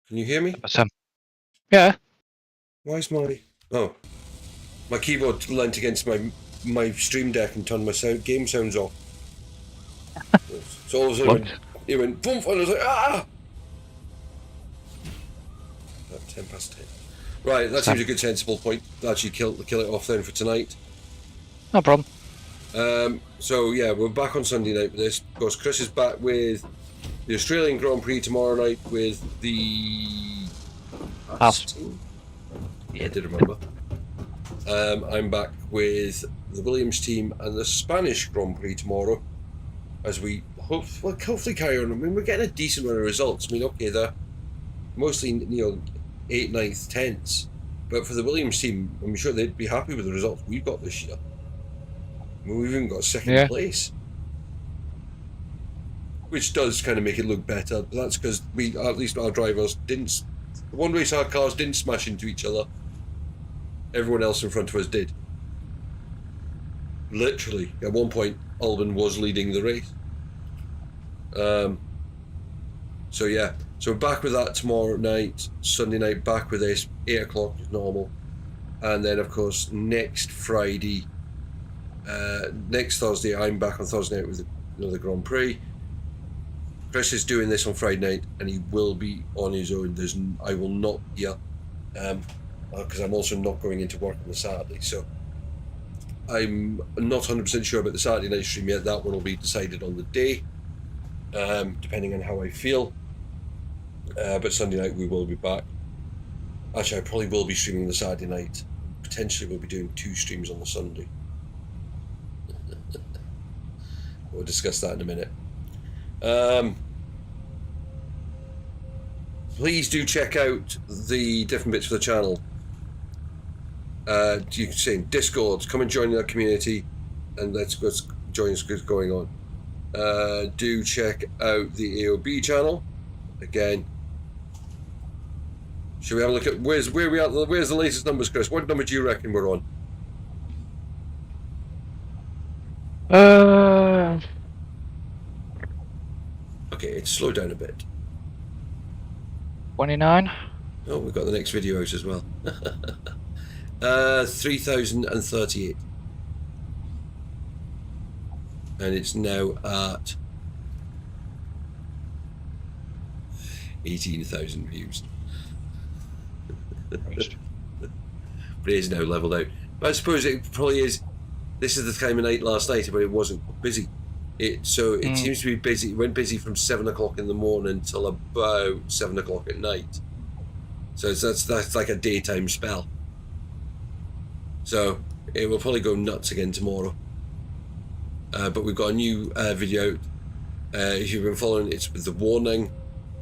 Can you hear me? But, yeah. Why is my keyboard leant against my stream deck and turned my game sounds off. So all of a sudden it went boom, and I was like, ah! About 10 past 10. Right, that seems a good sensible point. Actually kill it off then for tonight. No problem. So yeah, we're back on Sunday night with this. Of course, Chris is back with the Australian Grand Prix tomorrow night with the House team. Yeah, I did remember. I'm back with the Williams team and the Spanish Grand Prix tomorrow, as we hopefully carry on. I mean, we're getting a decent run of results. I mean, okay, they're mostly 8th, 9th, 10th, but for the Williams team, I'm sure they'd be happy with the results we've got this year. I mean, we've even got 2nd place, which does kind of make it look better. But that's because at least our drivers didn't. The one race our cars didn't smash into each other. Everyone else in front of us did. Literally, at one point, Albon was leading the race. So yeah, so we're back with that tomorrow night. Sunday night, back with this 8 o'clock as normal. And then, of course, next Friday, next Thursday, I'm back on Thursday night with another Grand Prix. Chris is doing this on Friday night, and he will be on his own. I will not be here, because I'm also not going into work on the Saturday. So I'm not 100% sure about the Saturday night stream yet. That one will be decided on the day, depending on how I feel. But Sunday night we will be back. Actually, I probably will be streaming the Saturday night. Potentially we'll be doing 2 streams on the Sunday. We'll discuss that in a minute. Please do check out the different bits for the channel. You can say Discord, come and join our community, and let's go join us what's going on. Do check out the AOB channel. Again, should we have a look at where's the latest numbers, Chris? What number do you reckon we're on? Okay, it's slowed down a bit. 29. Oh, we've got the next video out as well. 3,038. And it's now at 18,000 views. But it is now leveled out. But I suppose it probably is. This is the time of night last night, but it wasn't busy. It seems to be busy. It went busy from 7 o'clock in the morning till about 7 o'clock at night. So that's like a daytime spell. So it will probably go nuts again tomorrow. But we've got a new video out. If you've been following, it's with the warning.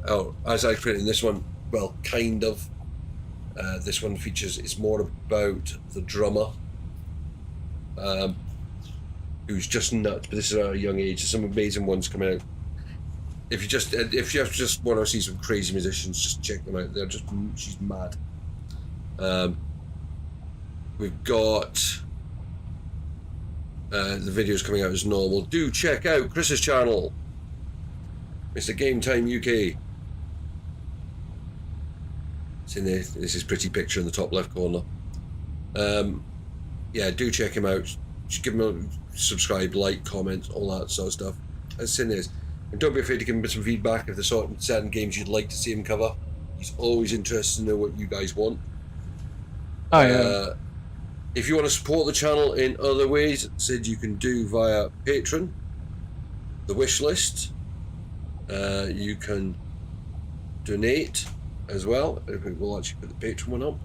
Oh, as I put it in this one, well, kind of. This one it's more about the drummer, who's just nuts. But this is at a young age. There's some amazing ones coming out. If you just want to see some crazy musicians, just check them out. She's mad. We've got the videos coming out as normal. Do check out Chris's channel, Mr. Game Time UK. It's in there. This is pretty picture in the top left corner. Yeah, do check him out. Just give him a subscribe, like, comment, all that sort of stuff. It's in there. And don't be afraid to give him some feedback if there's certain games you'd like to see him cover. He's always interested to know what you guys want. Oh yeah. If you want to support the channel in other ways, said you can do via Patreon, the wish list. You can donate as well. We'll actually put the Patreon one up.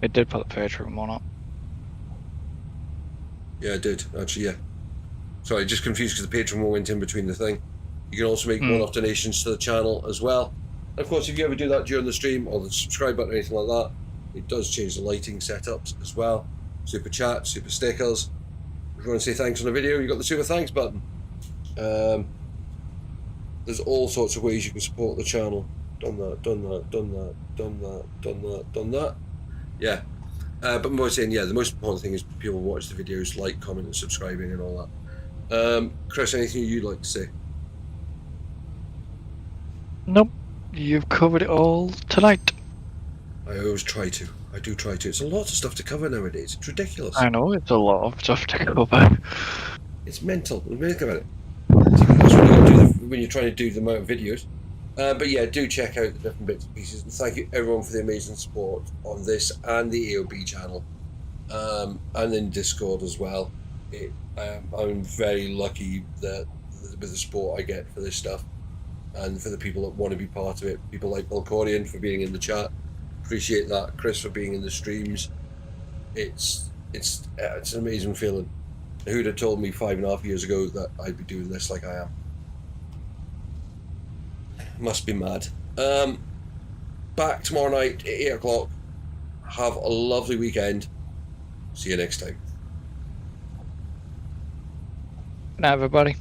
It did put the Patreon one up. Yeah, it did actually. Yeah. Sorry, just confused because the Patreon one went in between the thing. You can also make one-off donations to the channel as well. And of course, if you ever do that during the stream or the subscribe button or anything like that, it does change the lighting setups as well. Super chat, super stickers. If you want to say thanks on a video, you've got the super thanks button. There's all sorts of ways you can support the channel. Done that. Yeah. But more saying, yeah, the most important thing is people watch the videos, like, comment, and subscribing and all that. Chris, anything you'd like to say? Nope. You've covered it all tonight. I always try to. I do try to. It's a lot of stuff to cover nowadays. It's ridiculous. I know, it's a lot of stuff to cover. It's mental. Think about it. That's when you're trying to do the amount of videos. But yeah, do check out the different bits and pieces. And thank you everyone for the amazing support on this and the AOB channel. And then Discord as well. I'm very lucky that with the support I get for this stuff. And for the people that want to be part of it. People like Balcorian for being in the chat. Appreciate that. Chris for being in the streams. It's an amazing feeling. Who'd have told me 5.5 years ago that I'd be doing this like I am? Must be mad. Back tomorrow night at 8 o'clock. Have a lovely weekend. See you next time. Good night, everybody.